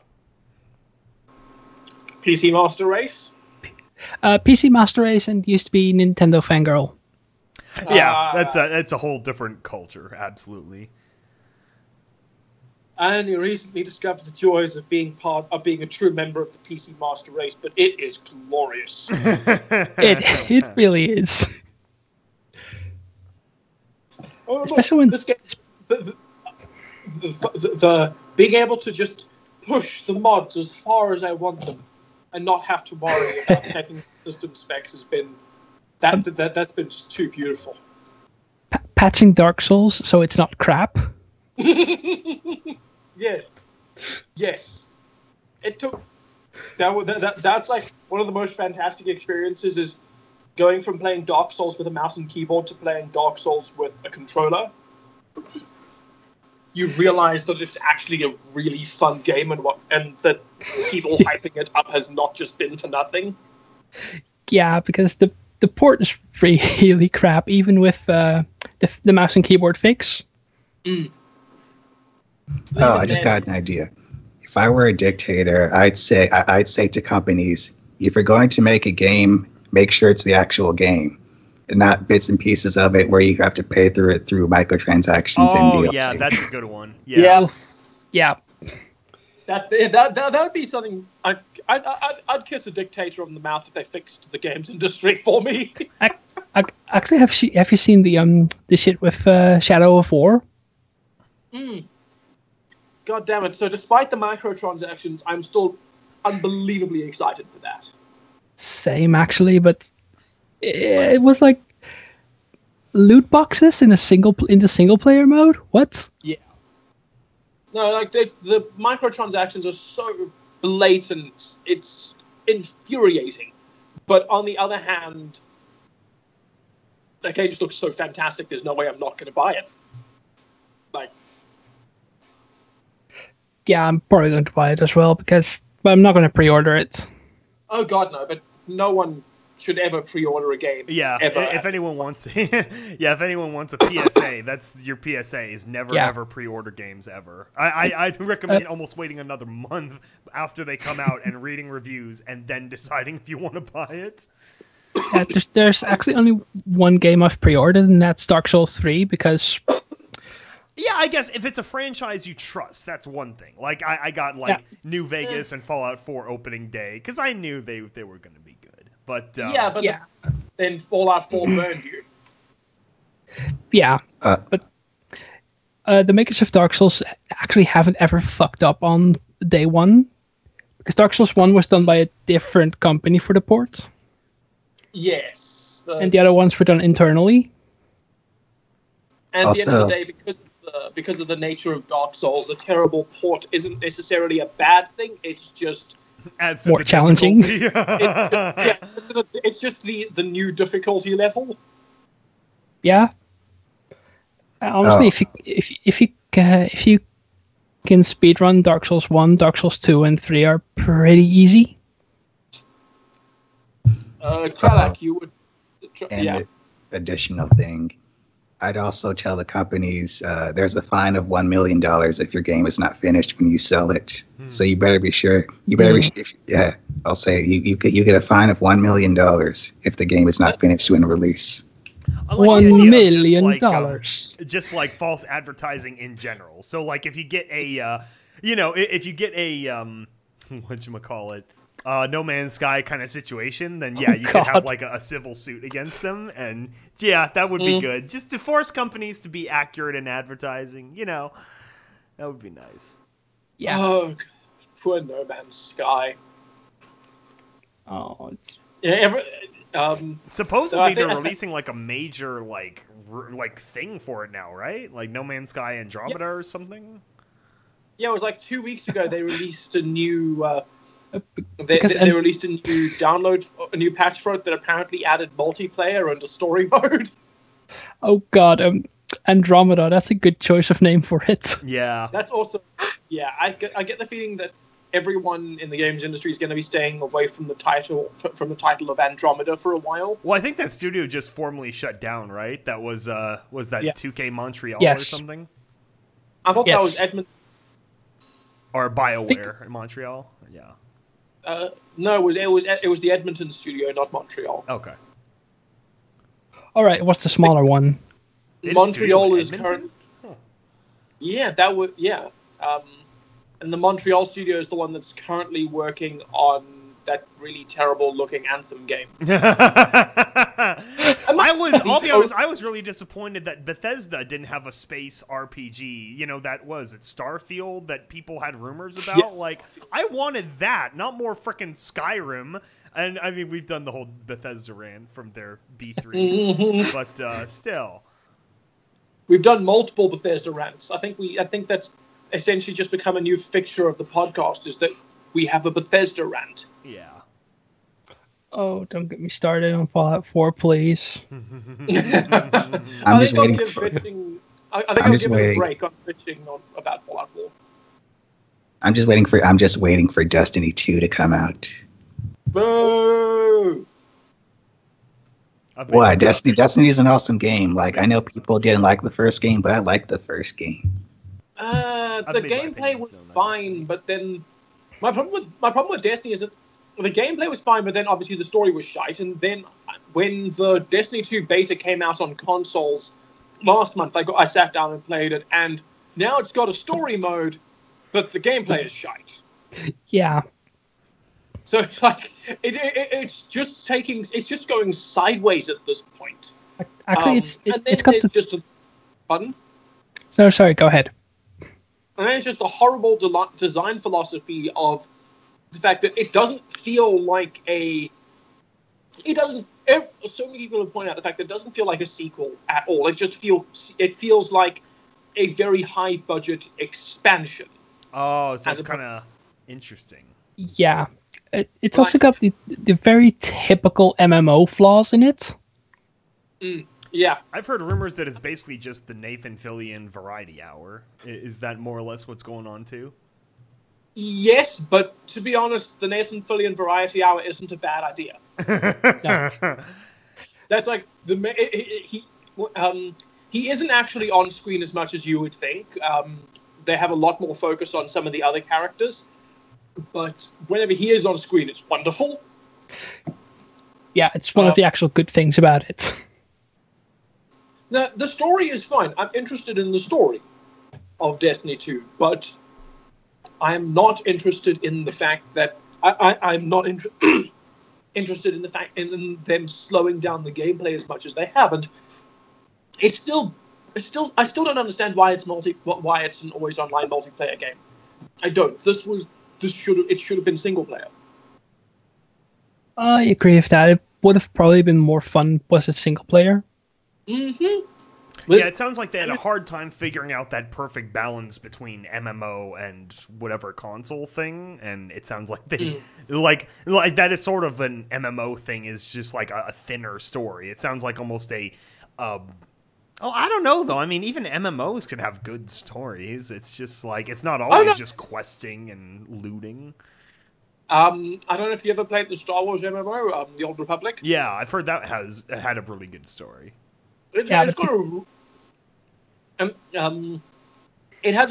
B: PC Master Race.
C: PC Master Race and used to be Nintendo Fangirl.
A: Yeah, that's a whole different culture. Absolutely.
B: I only recently discovered the joys of being a true member of the PC Master Race, but it is glorious.
C: It really is.
B: Oh,
C: especially when
B: this game, the being able to just push the mods as far as I want them, and not have to worry about checking system specs has been that's been just too beautiful.
C: Patching Dark Souls so it's not crap.
B: Yeah. Yes. It took that's like one of the most fantastic experiences is going from playing Dark Souls with a mouse and keyboard to playing Dark Souls with a controller. You realize that it's actually a really fun game and that people hyping it up has not just been for nothing.
C: Yeah, because the port is really crap, even with the mouse and keyboard fix.
B: Mm.
D: Oh, I just got an idea. If I were a dictator, I'd say to companies, if you're going to make a game, make sure it's the actual game, and not bits and pieces of it where you have to pay through microtransactions and DLC.
A: Oh yeah, that's a good one. Yeah.
C: Yeah.
B: That would be something I'd kiss a dictator on the mouth if they fixed the games industry for me.
C: Actually, have you seen the shit with Shadow of War?
B: God damn it! So despite the microtransactions, I'm still unbelievably excited for that.
C: Same actually, but it was like loot boxes in the single player mode. What?
B: Yeah. No, like the microtransactions are so blatant, it's infuriating. But on the other hand, that game just looks so fantastic. There's no way I'm not going to buy it. Like,
C: yeah, I'm probably going to buy it as well but I'm not going to pre-order it.
B: oh god, no! But no one should ever pre-order a game.
A: Yeah,
B: ever.
A: if anyone wants, if anyone wants a PSA, that's your PSA is never ever pre-order games ever. I'd recommend almost waiting another month after they come out and reading reviews and then deciding if you want to buy it.
C: There's actually only one game I've pre-ordered, and that's Dark Souls 3 because.
A: Yeah, I guess if it's a franchise you trust, that's one thing. Like I got New Vegas and Fallout 4 opening day because I knew they were going to be good. But
B: then Fallout 4 burned you.
C: Yeah, but the makers of Dark Souls actually haven't ever fucked up on day one because Dark Souls 1 was done by a different company for the port.
B: Yes,
C: and the other ones were done internally.
B: And at the end of the day, because of the nature of Dark Souls, a terrible port isn't necessarily a bad thing. It's just
C: more challenging.
B: It's just the new difficulty level.
C: Yeah. Honestly, if you can speedrun Dark Souls 1, Dark Souls 2, and 3 are pretty easy.
B: Kralak, you would.
D: Additional thing. I'd also tell the companies there's a fine of $1 million if your game is not finished when you sell it. So you better be sure. You better I'll say you get a fine of $1 million if the game is not finished when release.
C: $1 million.
A: Just like false advertising in general. So like if you get a, whatchamacallit, No Man's Sky kind of situation, then you could have like a civil suit against them, and that would be good. Just to force companies to be accurate in advertising, that would be nice.
C: Yeah.
B: Oh, God. Poor No Man's Sky.
C: Oh, it's
A: supposedly they're releasing like a major like thing for it now, right? Like No Man's Sky Andromeda or something.
B: Yeah, it was like 2 weeks ago. They released a new. They released a new a new patch for it that apparently added multiplayer and a story mode.
C: Oh god, Andromeda, that's a good choice of name for it.
A: Yeah.
B: That's also, I get the feeling that everyone in the games industry is going to be staying away from the title of Andromeda for a while.
A: Well, I think that studio just formally shut down, right? That was that 2K Montreal or something?
B: I thought that was Edmonton.
A: Or BioWare in Montreal, yeah.
B: No, it was the Edmonton studio, not Montreal.
A: Okay.
C: All right, what's the smaller one?
B: Montreal is current. Huh. Yeah, that would and the Montreal studio is the one that's currently working on that really terrible looking Anthem game.
A: I'll be honest, I was really disappointed that Bethesda didn't have a space RPG. That was it Starfield that people had rumors about.
B: Yes.
A: Like, I wanted that, not more frickin' Skyrim. And I mean, we've done the whole Bethesda rant from their B3, but still,
B: we've done multiple Bethesda rants. I think that's essentially just become a new fixture of the podcast. Is that we have a Bethesda rant?
A: Yeah.
C: Oh, don't get me started on Fallout 4, please.
D: I'm just waiting for it.
B: I'll give it a break on bitching about Fallout 4.
D: I'm just waiting for Destiny 2 to come out.
B: Boo!
D: Why? Destiny is an awesome game. Like, I know people didn't like the first game, but I liked the first game.
B: The gameplay was fine, but then my problem with Destiny is that the gameplay was fine, but then obviously the story was shite. And then when the Destiny 2 beta came out on consoles last month, I sat down and played it, and now it's got a story mode, but the gameplay is shite.
C: Yeah.
B: So it's like it's just going sideways at this point.
C: Actually, it's got
B: just a button.
C: No, sorry. Go ahead.
B: And then it's just a horrible design philosophy of the fact that it doesn't feel like a. It doesn't. So many people have pointed out the fact that it doesn't feel like a sequel at all. It feels like a very high budget expansion.
A: Oh, so it's kind of interesting.
C: Yeah, it's also got the very typical MMO flaws in it.
B: Yeah,
A: I've heard rumors that it's basically just the Nathan Fillion variety hour. Is that more or less what's going on too?
B: Yes, but to be honest, the Nathan Fillion variety hour isn't a bad idea.
C: No.
B: That's like he isn't actually on screen as much as you would think. They have a lot more focus on some of the other characters, but whenever he is on screen, it's wonderful.
C: Yeah, it's one of the actual good things about it.
B: The story is fine. I'm interested in the story of Destiny 2, but I'm not interested in the fact that I'm not interested in the fact in them slowing down the gameplay as much as they haven't. I still don't understand why it's an always online multiplayer game. I don't. It should have been single player.
C: I agree with that. It would have probably been more fun was it single player.
B: Mm-hmm.
A: Yeah, it sounds like they had a hard time figuring out that perfect balance between MMO and whatever console thing, and it sounds like they like that is sort of an MMO thing is just like a thinner story. It sounds like almost a I don't know though. I mean, even MMOs can have good stories. It's just like it's not always just questing and looting.
B: I don't know if you ever played the Star Wars MMO, The Old Republic.
A: Yeah, I've heard that had a really good story.
B: It has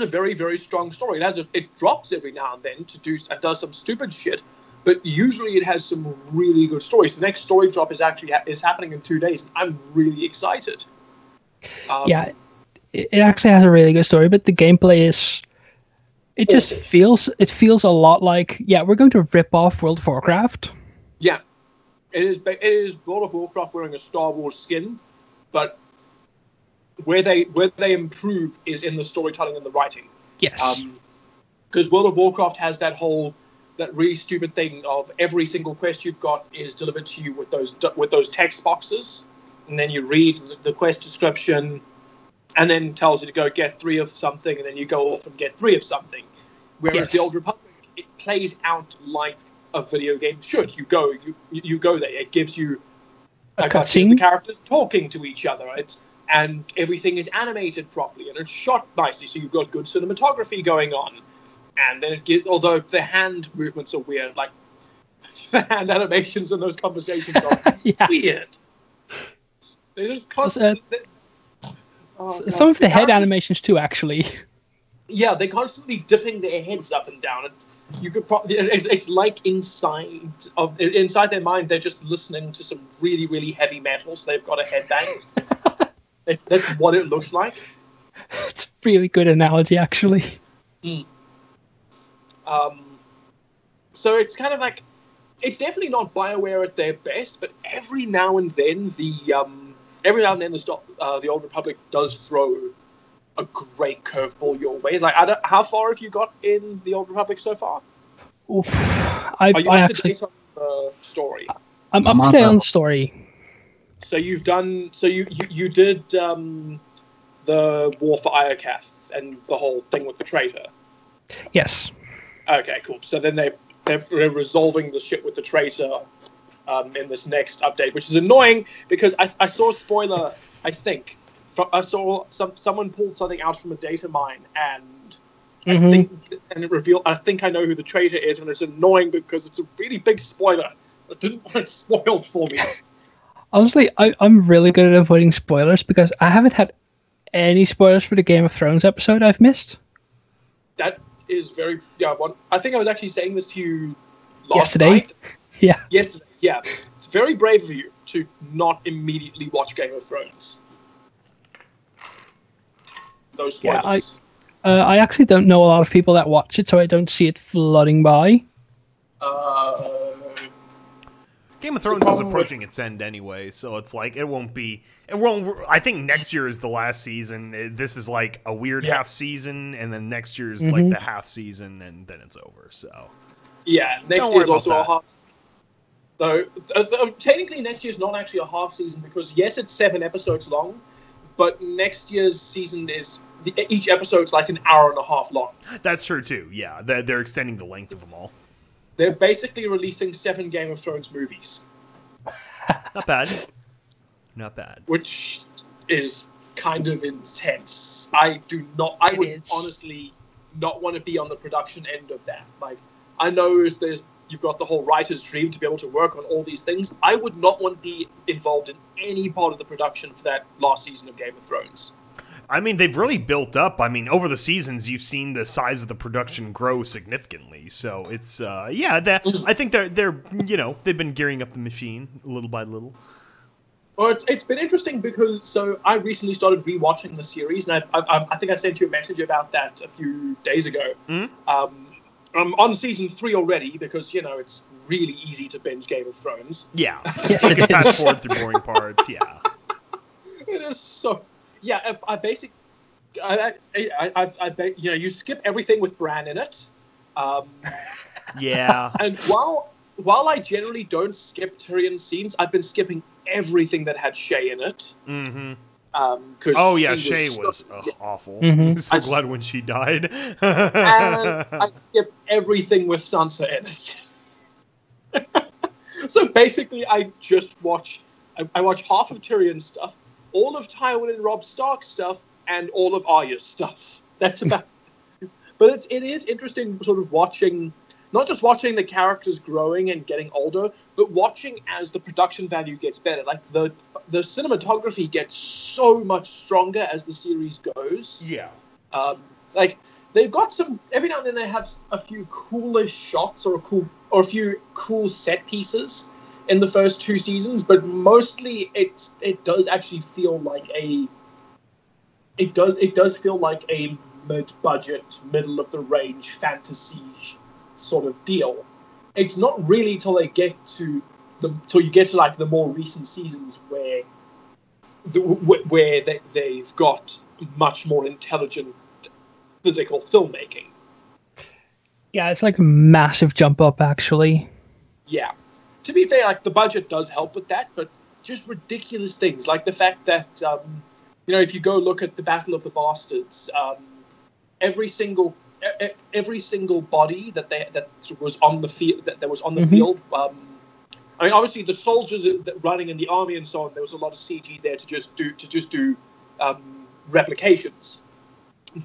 B: a very, very strong story. It drops every now and then and does some stupid shit, but usually it has some really good stories. The next story drop is happening in 2 days, and I'm really excited.
C: Yeah, it actually has a really good story, but the gameplay is. It just feels a lot like we're going to rip off World of Warcraft.
B: Yeah, it is World of Warcraft wearing a Star Wars skin, but where they improve is in the storytelling and the writing.
C: Yes.
B: Because World of Warcraft has that really stupid thing of every single quest you've got is delivered to you with those text boxes, and then you read the quest description, and then tells you to go get 3 of something, and then you go off and get 3 of something. Whereas the Old Republic, it plays out like a video game should. You go there. It gives you a cutscene. The characters talking to each other. And everything is animated properly, and it's shot nicely, so you've got good cinematography going on. And then although the hand movements are weird, like the hand animations in those conversations are weird. They're just constantly.
C: Some of the head animations too, actually.
B: Yeah, they're constantly dipping their heads up and down. It's like inside their mind, they're just listening to some really, really heavy metal, so they've got a headbang. That's what it looks like.
C: It's a really good analogy, actually.
B: So it's kind of like, it's definitely not BioWare at their best, but every now and then the Old Republic does throw a great curveball your way. It's like, how far have you got in the Old Republic so far?
C: Oof.
B: Are you up to date on the story?
C: I'm up to date on the story.
B: So you've done. So you did the War for Iokath and the whole thing with the traitor.
C: Yes.
B: Okay, cool. So then they're resolving the shit with the traitor in this next update, which is annoying because I saw a spoiler. I think I saw someone pulled something out from a data mine, and I think it revealed. I think I know who the traitor is, and it's annoying because it's a really big spoiler. I didn't want it spoiled for me.
C: Honestly, I'm really good at avoiding spoilers because I haven't had any spoilers for the Game of Thrones episode I've missed.
B: That is very I think I was actually saying this to you
C: Yesterday?
B: night.
C: Yeah.
B: Yesterday, yeah. It's very brave of you to not immediately watch Game of Thrones. Those spoilers.
C: I actually don't know a lot of people that watch it, so I don't see it flooding by.
A: Game of Thrones is approaching its end anyway, so it's like it won't. I think next year is the last season. This is like a weird half season, and then next year is like the half season, and then it's over. So
B: yeah, next year is also a half. Though technically, next year is not actually a half season because yes, it's 7 episodes long, but next year's season is each episode's like an hour and a half long.
A: That's true too. Yeah, they're extending the length of them all.
B: They're basically releasing 7 Game of Thrones movies.
A: Not bad. Not bad.
B: Which is kind of intense. I would honestly not want to be on the production end of that. Like, I know you've got the whole writer's dream to be able to work on all these things. I would not want to be involved in any part of the production for that last season of Game of Thrones.
A: I mean, they've really built up. I mean, over the seasons, you've seen the size of the production grow significantly. So it's, I think they're they've been gearing up the machine little by little.
B: Well, it's been interesting because I recently started rewatching the series, and I think I sent you a message about that a few days ago.
A: Mm-hmm.
B: I'm on season 3 already because
C: Mm-hmm.
B: it's really easy to binge Game of Thrones.
A: Yeah,
C: Yes,
A: you
C: it
A: can fast
C: is.
A: forward through boring parts. Yeah.
B: It is so. Yeah, you skip everything with Bran in it.
A: Yeah.
B: And while I generally don't skip Tyrion scenes, I've been skipping everything that had Shay in it.
A: Mm-hmm.
B: Shay
A: Shay was awful.
C: Mhm.
A: I'm so glad when she died.
B: And I skip everything with Sansa in it. So basically, I watch half of Tyrion's stuff, all of Tywin and Robb Stark's stuff, and all of Arya's stuff. That's about it. But it is interesting sort of watching, not just watching the characters growing and getting older, but watching as the production value gets better. Like, the cinematography gets so much stronger as the series goes.
A: Yeah.
B: Like, they've got some, every now and then they have a few coolish shots or a few cool set pieces in the first 2 seasons, but mostly it does actually feel like a mid-budget, middle-of-the-range fantasy sort of deal. It's not really till you get to like the more recent seasons where they've got much more intelligent physical filmmaking.
C: Yeah, it's like a massive jump up, actually.
B: Yeah. To be fair, like, the budget does help with that, but just ridiculous things, like the fact that if you go look at the Battle of the Bastards, every single body that was on the field field. I mean, obviously the soldiers running in the army and so on. There was a lot of CG there to just do replications,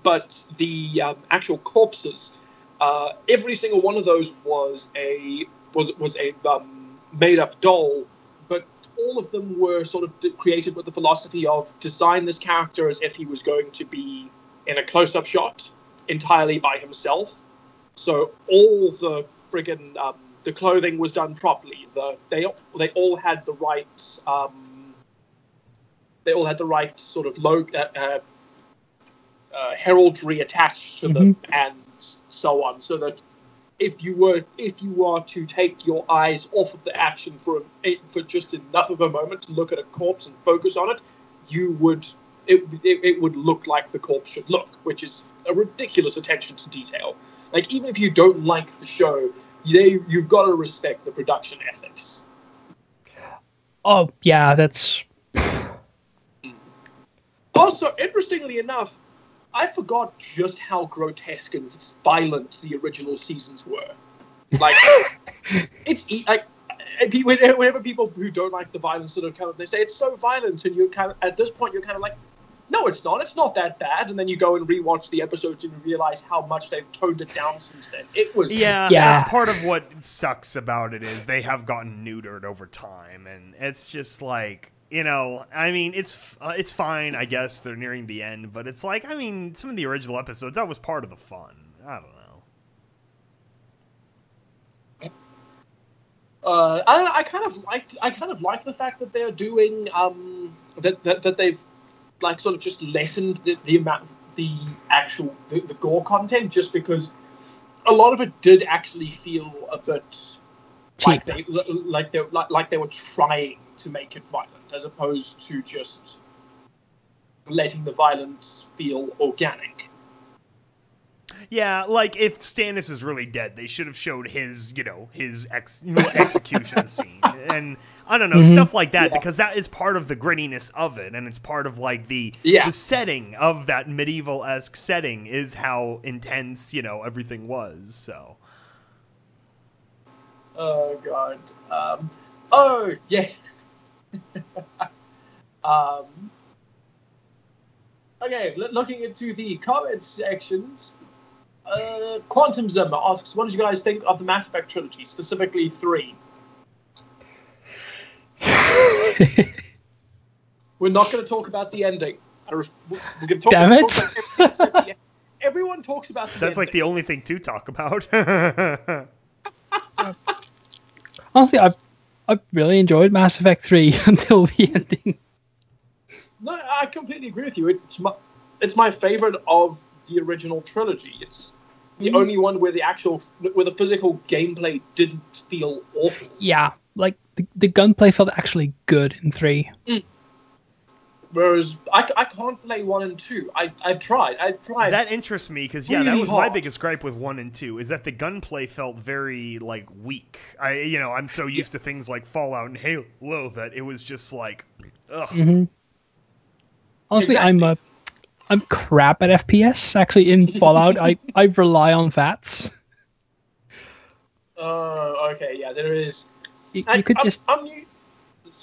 B: but the actual corpses, every single one of those was a made up doll. All of them were sort of created with the philosophy of design this character as if he was going to be in a close-up shot entirely by himself. So all the friggin' the clothing was done properly. They all had the right sort of heraldry attached to them and so on, so that if you are to take your eyes off of the action for just enough of a moment to look at a corpse and focus on it, it would look like the corpse should look, which is a ridiculous attention to detail. Like, even if you don't like the show, you've got to respect the production ethics.
C: Oh, yeah, that's...
B: Also, interestingly enough, I forgot just how grotesque and violent the original seasons were. Like, whenever people who don't like the violence sort of come up, they say it's so violent, and at this point you're kind of like, no, it's not. It's not that bad. And then you go and rewatch the episodes and you realize how much they've toned it down since then. It was
A: That's part of what sucks about it is they have gotten neutered over time, and it's just like. I mean, it's fine, I guess. They're nearing the end, but it's like, I mean, some of the original episodes, that was part of the fun. I don't know.
B: I kind of like the fact that they're doing that they've like sort of just lessened the amount the gore content, just because a lot of it did actually feel a bit like they were trying to make it violent, as opposed to just letting the violence feel organic.
A: Yeah, like if Stannis is really dead, they should have showed his execution scene, and I don't know, stuff like that, because that is part of the grittiness of it, and it's part of like the setting of that medieval-esque setting is how intense everything was. So.
B: Oh God. Oh yeah. Okay, looking into the comments sections. Quantum Zimmer asks, what did you guys think of the Mass Effect trilogy, specifically 3? We're not going to talk about the ending. We're going to talk
C: Damn
B: about
C: it!
B: everything except the end. Everyone talks about the ending.
A: That's like the only thing to talk about.
C: Honestly, I really enjoyed Mass Effect 3 until the ending.
B: No, I completely agree with you. It's my favorite of the original trilogy. It's the only one where the physical gameplay didn't feel awful.
C: Yeah, like the gunplay felt actually good in 3.
B: Whereas I can't play 1 and 2. I tried.
A: That interests me because
B: really
A: that was
B: hard.
A: my biggest gripe with 1 and 2 is that the gunplay felt very like weak. I'm so used to things like Fallout and Halo that it was just like, ugh.
C: Mm-hmm. Honestly,
B: Exactly.
C: I'm crap at FPS. Actually, in Fallout, I rely on VATS.
B: Okay, yeah, there is.
C: You could just
B: Sorry.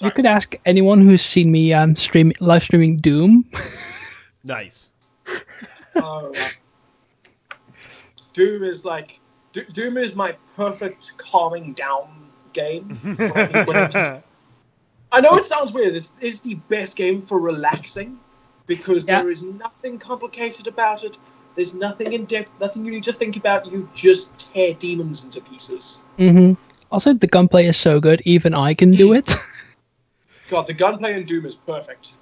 C: you could ask anyone who's seen me live streaming Doom.
A: Nice.
B: Doom is Doom is my perfect calming down game. I know it sounds weird. It's the best game for relaxing because there is nothing complicated about it. There's nothing in depth, nothing you need to think about. You just tear demons into pieces.
C: Mm-hmm. Also, the gunplay is so good, even I can do it.
B: God, the gunplay in Doom is perfect.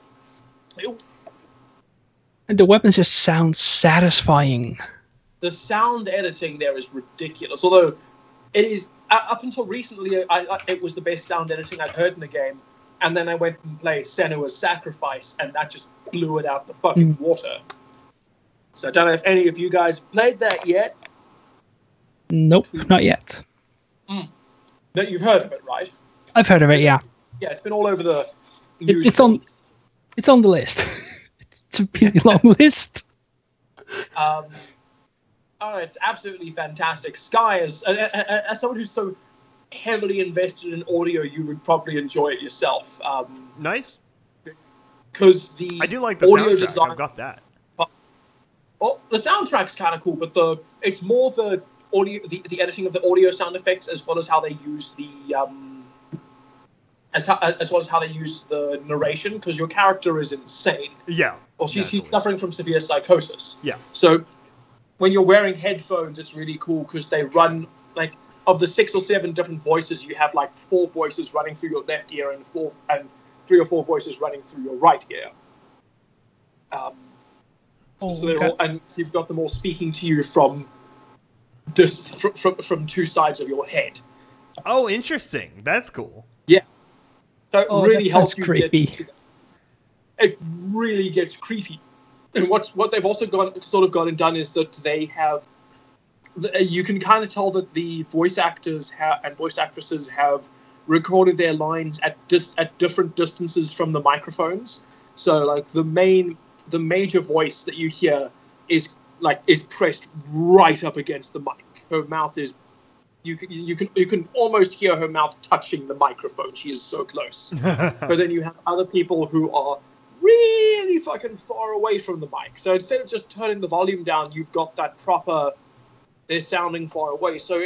C: And the weapons just sound satisfying.
B: The sound editing there is ridiculous. Although it is up until recently, it was the best sound editing I've heard in the game. And then I went and played Senua's Sacrifice, and that just blew it out the fucking water. So I don't know if any of you guys played that yet.
C: Nope, not yet.
B: No, you've heard of it, right?
C: I've heard of it, yeah.
B: Yeah, it's been all over the news.
C: It's on the list. It's a really long list.
B: Oh, it's absolutely fantastic. Sky is, as someone who's so heavily invested in audio, you would probably enjoy it yourself.
A: Nice.
B: Because
A: I do like the
B: audio
A: soundtrack.
B: design.
A: I've got that.
B: Well, the soundtrack's kind of cool, but it's more the audio, the editing of the audio sound effects, as well as how they use the as well as how they use the narration. Because your character is insane.
A: Yeah.
B: Well, she's suffering from severe psychosis.
A: Yeah.
B: So when you're wearing headphones, it's really cool because they run like of the 6 or 7 different voices, you have like 4 voices running through your left ear and 3 or 4 voices running through your right ear. So they're all, and you've got them all speaking to you from 2 sides of your head.
A: Oh, interesting. That's cool.
B: Yeah. So it really
C: that
B: helps
C: sounds
B: you
C: creepy.
B: get. It really gets creepy. And what they've also gone and done is that they have. You can kind of tell that the voice actors and voice actresses have recorded their lines at different distances from the microphones. So like the major voice that you hear is pressed right up against the mic. Her mouth is you can almost hear her mouth touching the microphone. She is so close. But then you have other people who are really fucking far away from the mic. So instead of just turning the volume down, you've got that proper. They're sounding far away. So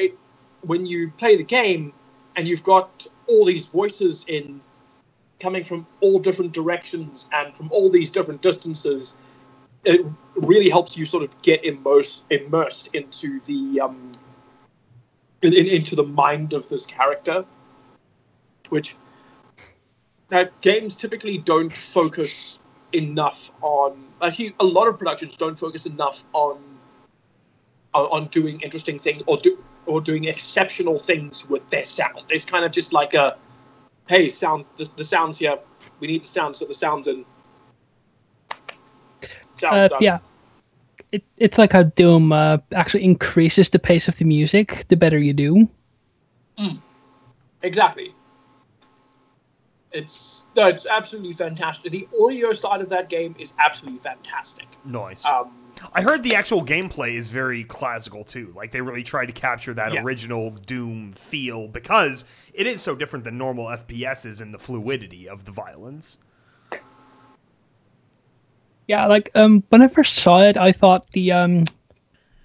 B: when you play the game and you've got all these voices coming from all different directions and from all these different distances, it really helps you sort of get immersed into the into the mind of this character. which games typically don't focus enough on. Actually, a lot of productions don't focus enough on doing interesting things or doing exceptional things with their sound. It's kind of just like a, hey, sound. The sound's here. We need the sound, so the sound's in. Sound's done.
C: Yeah. It's like how Doom actually increases the pace of the music the better you do.
B: Exactly. It's absolutely fantastic. The audio side of that game is absolutely fantastic.
A: Nice. I heard the actual gameplay is very classical too. Like they really tried to capture that original Doom feel because it is so different than normal FPSs in the fluidity of the violence.
C: Yeah, like when I first saw it, I thought the what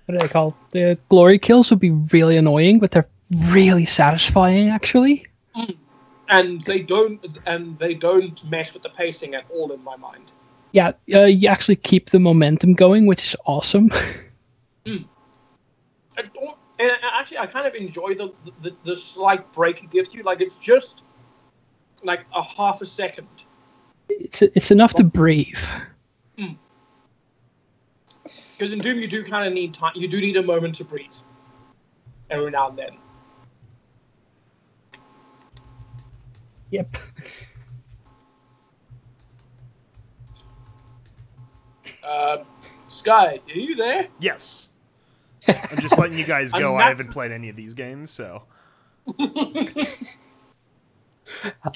C: do they call the glory kills would be really annoying, but they're really satisfying actually.
B: And they don't mesh with the pacing at all in my mind.
C: Yeah, you actually keep the momentum going, which is awesome.
B: And actually, I kind of enjoy the slight break it gives you. Like it's just like a half a second.
C: It's enough to breathe.
B: Because in Doom, you do kind of need time. You do need a moment to breathe every now and then.
C: Yep.
B: Sky, are you there?
A: Yes. I'm just letting you guys go. I haven't played any of these games, so.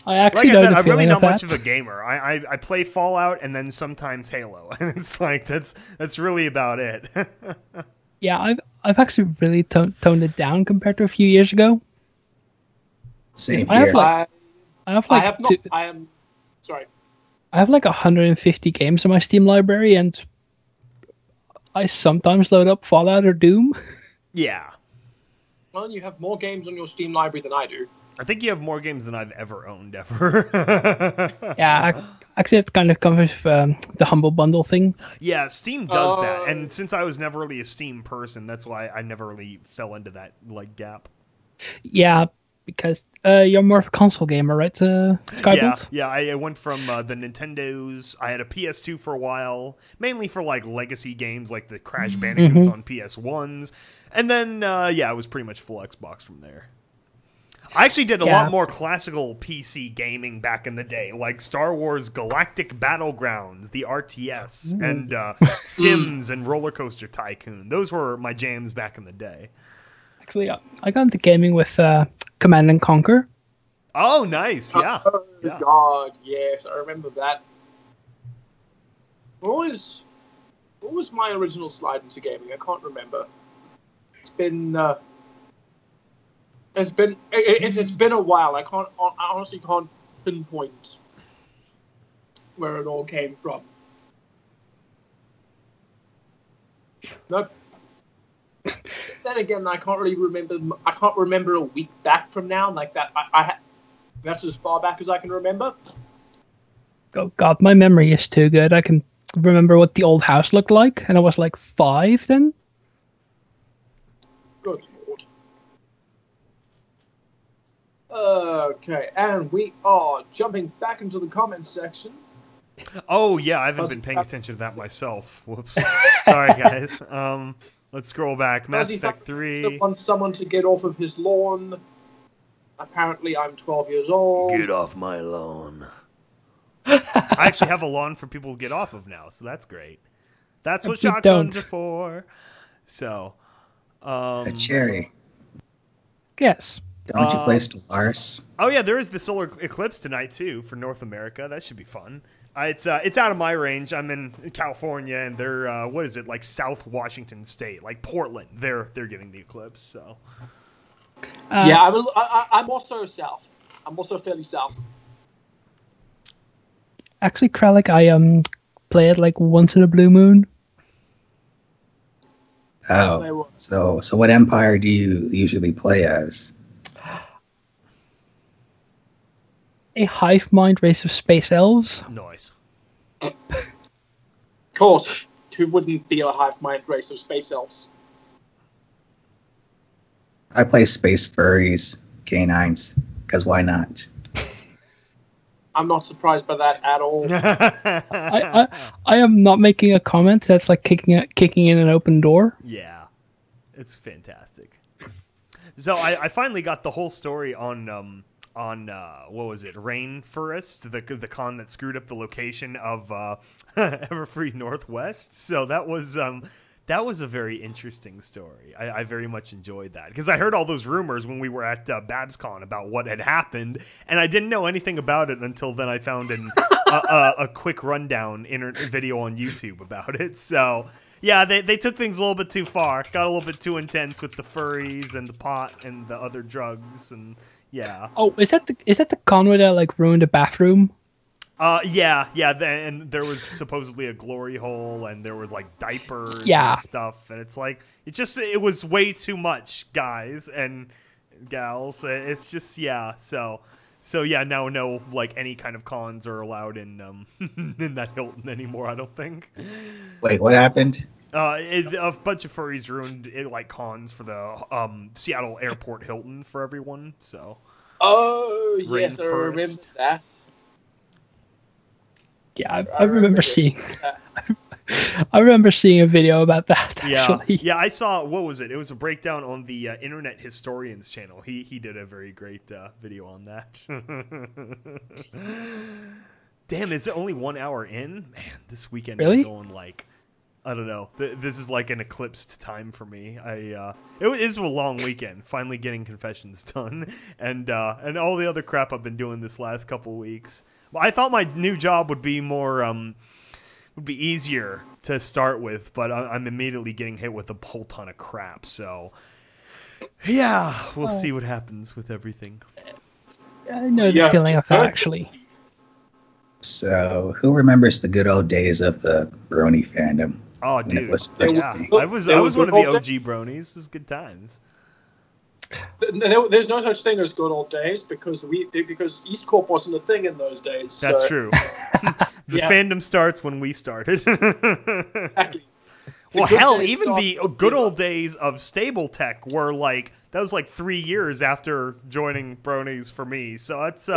C: I actually
A: like I said, I'm really
C: not
A: not much of a gamer. I play Fallout and then sometimes Halo, and it's like that's really about it.
C: Yeah, I've actually really toned it down compared to a few years ago.
D: Same
C: I
D: here.
C: I have like 150 games in my Steam library, and I sometimes load up Fallout or Doom.
A: Yeah.
B: Well, you have more games on your Steam library than I do.
A: I think you have more games than I've ever owned, ever.
C: Yeah, actually, it kind of comes with the Humble Bundle thing.
A: Yeah, Steam does that, and since I was never really a Steam person, that's why I never really fell into that like gap.
C: Yeah, because you're more of a console gamer, right, Skybolt?
A: Yeah, I went from the Nintendos. I had a PS2 for a while, mainly for like legacy games like the Crash Bandicoots on PS1s, and then it was pretty much full Xbox from there. I actually did a lot more classical PC gaming back in the day, like Star Wars Galactic Battlegrounds, the RTS, and Sims and Roller Coaster Tycoon. Those were my jams back in the day.
C: Actually, I got into gaming with Command and Conquer.
A: Oh, nice! Yeah.
B: Oh God, yes, I remember that. What was my original slide into gaming? I can't remember. It's been a while. I honestly can't pinpoint where it all came from. Nope. Then again, I can't really remember. I can't remember a week back from now. Like that, that's as far back as I can remember.
C: Oh God, my memory is too good. I can remember what the old house looked like, and I was like 5 then.
B: Good Lord. Okay, and we are jumping back into the comments section.
A: Oh yeah, I haven't been paying attention to that myself. Whoops. Sorry guys. Let's scroll back. Mass Effect 3.
B: Wants someone to get off of his lawn. Apparently, I'm 12 years old.
A: Get off my lawn. I actually have a lawn for people to get off of now, so that's great. That's what shotguns are for. So,
D: Cherry.
C: Yes.
D: Don't you play Stellaris?
A: Oh yeah, there is the solar eclipse tonight too for North America. That should be fun. It's out of my range. I'm in California, and they're what is it, like South Washington State, like Portland. They're getting the eclipse. So
B: yeah, I'm also south. I'm also fairly south.
C: Actually, Kralik, I play it like once in a blue moon.
D: Oh, so what empire do you usually play as?
C: A hive mind race of space elves.
A: Nice.
B: Of course, who wouldn't be a hive mind race of space elves?
D: I play space furries, canines, because why not?
B: I'm not surprised by that at all.
C: I am not making a comment. That's like kicking in an open door.
A: Yeah, it's fantastic. So I finally got the whole story on what was it, Rainforest, the con that screwed up the location of Everfree Northwest. So that was a very interesting story. I very much enjoyed that because I heard all those rumors when we were at BabsCon about what had happened, and I didn't know anything about it until then I found a quick rundown video on YouTube about it. So yeah, they took things a little bit too far, got a little bit too intense with the furries and the pot and the other drugs, and yeah.
C: Oh, is that the con where they like ruined a bathroom?
A: Yeah, and there was supposedly a glory hole, and there was like diapers
C: and
A: stuff, and it's like it was way too much, guys and gals. It's just so yeah. Now no like any kind of cons are allowed in in that Hilton anymore. I don't think.
D: Wait, what happened?
A: A bunch of furries ruined like cons for the Seattle Airport Hilton for everyone. So.
B: Oh yes, I remember that.
C: Yeah, I remember seeing. I remember seeing a video about that. Actually,
A: yeah. I saw what was it? It was a breakdown on the Internet Historians channel. He did a very great video on that. Damn, is it only 1 hour in? Man, this weekend is going like, I don't know. This is like an eclipsed time for me. It is a long weekend. Finally getting confessions done, and all the other crap I've been doing this last couple weeks. I thought my new job would be more, would be easier to start with, but I'm immediately getting hit with a whole ton of crap. So, yeah, we'll see what happens with everything.
C: I know the feeling of that, actually.
D: So, who remembers the good old days of the Brony fandom?
A: Oh, dude,
D: it was
A: I was one of the OG Bronies. This is good times.
B: There's no such thing as good old days because EAST Corp wasn't a thing in those days.
A: That's true. The fandom starts when we started.
B: Exactly.
A: Well, hell, even the good old days of Stable Tech were like, that was like 3 years after joining Bronies for me. So it's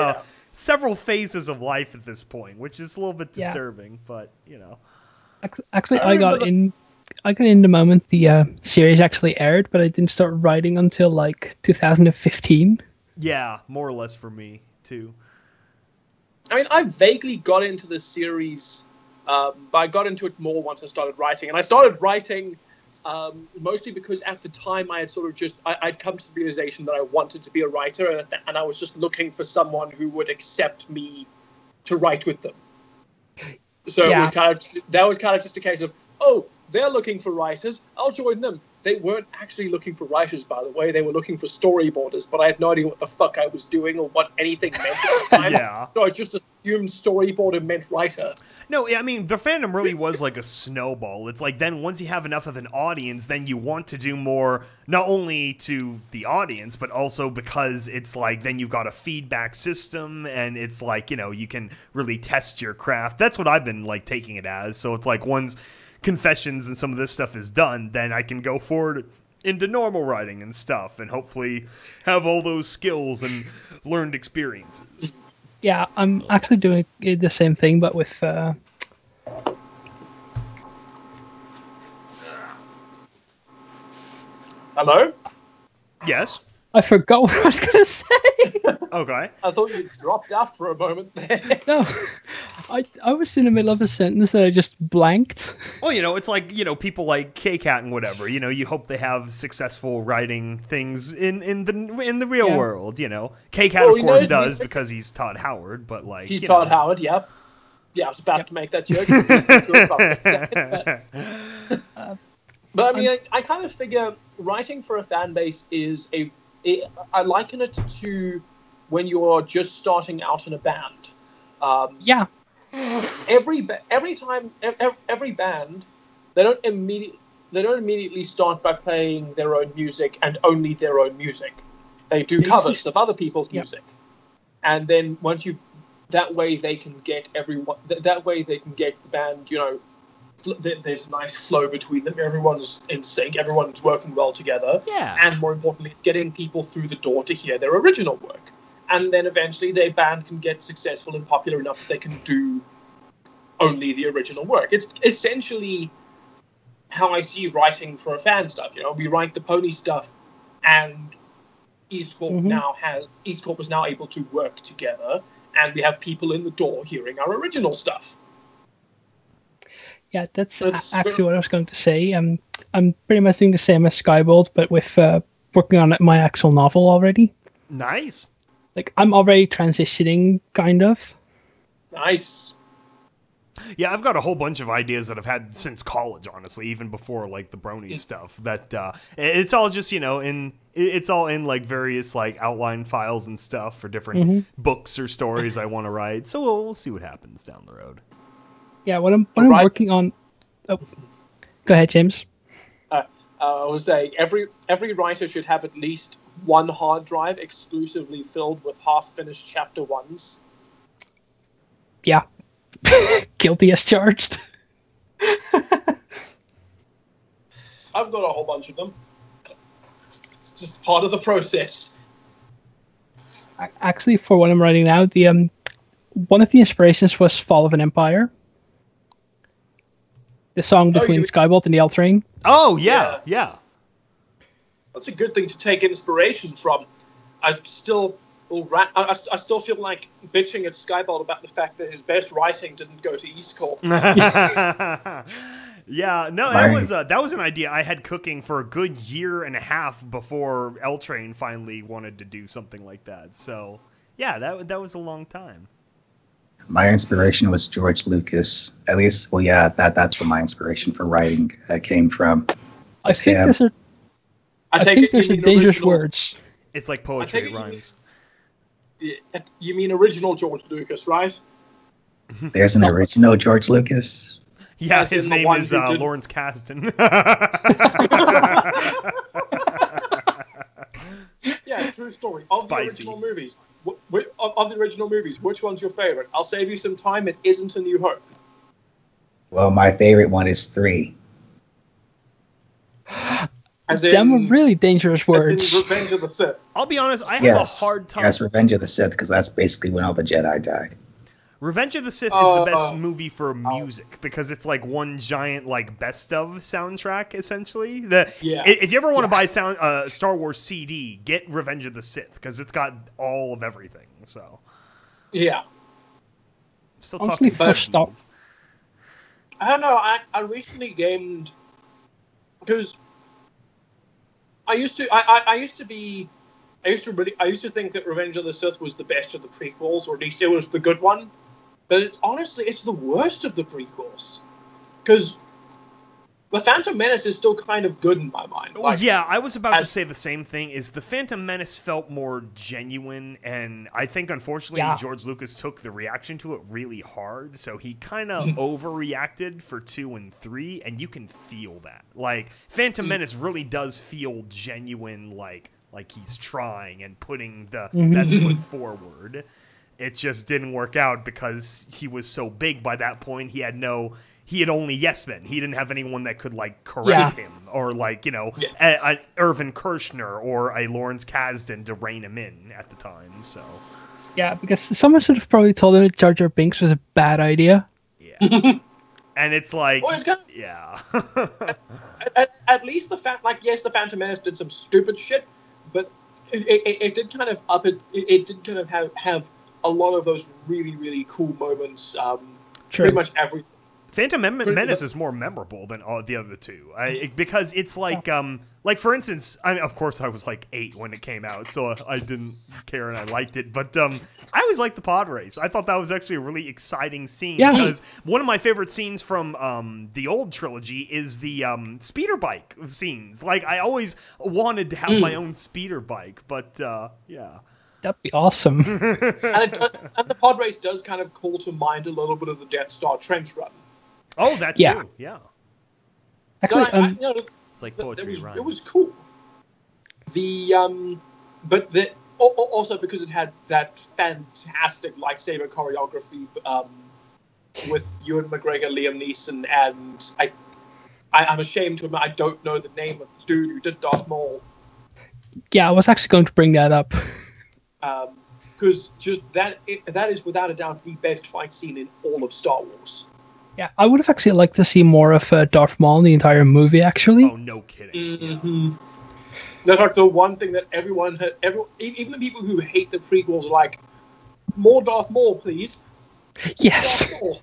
A: several phases of life at this point, which is a little bit disturbing, but you know.
C: Actually, I got in the moment the series actually aired, but I didn't start writing until like 2015.
A: Yeah, more or less for me too.
B: I mean, I vaguely got into the series, but I got into it more once I started writing. And I started writing mostly because at the time I had sort of I'd come to the realization that I wanted to be a writer, and I was just looking for someone who would accept me to write with them. So it was that was kind of just a case of, oh, they're looking for writers, I'll join them. They weren't actually looking for writers, by the way. They were looking for storyboarders, but I had no idea what the fuck I was doing or what anything meant at the time. So I just assumed storyboarder meant writer.
A: No, I mean, the fandom really was like a snowball. It's like then once you have enough of an audience, then you want to do more, not only to the audience, but also because it's like then you've got a feedback system, and it's like, you know, you can really test your craft. That's what I've been like taking it as. So it's like once confessions and some of this stuff is done, then I can go forward into normal writing and stuff, and hopefully have all those skills and learned experiences.
C: Yeah, I'm actually doing the same thing, but with
B: Hello?
A: Yes?
C: I forgot what I was going to say.
A: Okay.
B: I thought you dropped out for a moment there.
C: No, I was in the middle of a sentence that I just blanked.
A: Well, you know, it's like, you know, people like K-Cat and whatever, you know, you hope they have successful writing things in the real world, you know. K-Cat, of course, does because he's Todd Howard, but like...
B: He's Todd Howard, yep. Yeah, I was about to make that joke. But I mean, I kind of figure writing for a fan base is I liken it to when you're just starting out in a band. Every band, they don't immediately start by playing their own music and only their own music. They do covers of other people's music, and then that way they can get everyone. That way they can get the band. You know, there's a nice flow between them. Everyone's in sync. Everyone's working well together.
A: Yeah.
B: And more importantly, it's getting people through the door to hear their original work. and then eventually their band can get successful and popular enough that they can do only the original work. It's essentially how I see writing for a fan stuff. We write the pony stuff, and EAST Corp EAST Corp is now able to work together, and we have people in the door hearing our original stuff.
C: Yeah, that's actually what I was going to say. I'm pretty much doing the same as Skybolt, but with working on my actual novel already.
A: Nice.
C: Like, I'm already transitioning, kind of.
B: Nice.
A: Yeah, I've got a whole bunch of ideas that I've had since college, honestly, even before like the Brony stuff. That it's all just it's all in like various like outline files and stuff for different books or stories I want to write. So we'll see what happens down the road.
C: Yeah, what I'm working on. Oh, go ahead, James.
B: I was saying every writer should have at least one hard drive exclusively filled with half-finished chapter 1s.
C: Yeah. Guilty as charged.
B: I've got a whole bunch of them. It's just part of the process.
C: Actually, for what I'm writing now, the one of the inspirations was Fall of an Empire. The song between Skybolt and the L Train.
A: Oh, yeah.
B: That's a good thing to take inspiration from. I still feel like bitching at Skybolt about the fact that his best writing didn't go to EAST Corp.
A: Yeah, no, that was an idea I had cooking for a good year and a half before L Train finally wanted to do something like that. So, yeah, that was a long time.
D: My inspiration was George Lucas. At least, well, yeah, that's where my inspiration for writing came from.
C: I think there's a dangerous words.
A: It's like poetry, it rhymes.
B: You mean original George Lucas, right?
D: There's an original George Lucas.
A: Yeah, his name is Lawrence Kasdan.
B: Yeah, true story. Of the original movies, which one's your favorite? I'll save you some time. It isn't A New Hope.
D: Well, my favorite one is 3.
C: Them are really dangerous words.
B: Revenge of the Sith.
A: I'll be honest, I have a hard time.
D: Yes, Revenge of the Sith, because that's basically when all the Jedi died.
A: Revenge of the Sith is the best movie for music because it's like one giant like best of soundtrack essentially. If you ever want to buy Star Wars CD, get Revenge of the Sith because it's got all of everything. So
B: yeah,
A: still talking
C: about.
B: I don't know. I recently gamed because I used to think that Revenge of the Sith was the best of the prequels, or at least it was the good one. But it's the worst of the prequels. Because The Phantom Menace is still kind of good in my mind.
A: Like, yeah, I was about to say the same thing. Is The Phantom Menace felt more genuine, and I think, unfortunately, George Lucas took the reaction to it really hard, so he kind of overreacted for 2 and 3, and you can feel that. Like, Phantom Menace really does feel genuine, like he's trying and putting the best foot forward. It just didn't work out because he was so big by that point. He had only yes men. He didn't have anyone that could like correct him or like, an Irvin Kershner or a Lawrence Kasdan to rein him in at the time. So
C: yeah, because someone should have probably told him that Jar Jar Binks was a bad idea.
A: Yeah. And it's like,
B: yeah. At least the Phantom Menace did some stupid shit, but it did kind of up it. It did kind of have a lot of those really, really cool moments. Pretty much everything.
A: Phantom Menace is more memorable than all the other two, because it's like for instance, of course I was like 8 when it came out, so I didn't care and I liked it. But I always liked the pod race. I thought that was actually a really exciting scene because one of my favorite scenes from the old trilogy is the speeder bike scenes. Like I always wanted to have my own speeder bike, but yeah.
C: That'd be awesome.
B: and the pod race does kind of call to mind a little bit of the Death Star trench run.
A: Oh, that's true. Yeah.
C: Actually,
A: it's like poetry rhymes.
B: It was cool. Also because it had that fantastic lightsaber choreography with Ewan McGregor, Liam Neeson, and I'm ashamed to admit I don't know the name of the dude who did Darth Maul.
C: Yeah, I was actually going to bring that up.
B: because just that is without a doubt the best fight scene in all of Star Wars.
C: Yeah, I would have actually liked to see more of Darth Maul in the entire movie, actually.
A: Oh, no kidding.
B: Mm-hmm. Yeah. That's like the one thing that everyone, even the people who hate the prequels, are like, more Darth Maul, please.
C: Yes.
B: Darth Maul.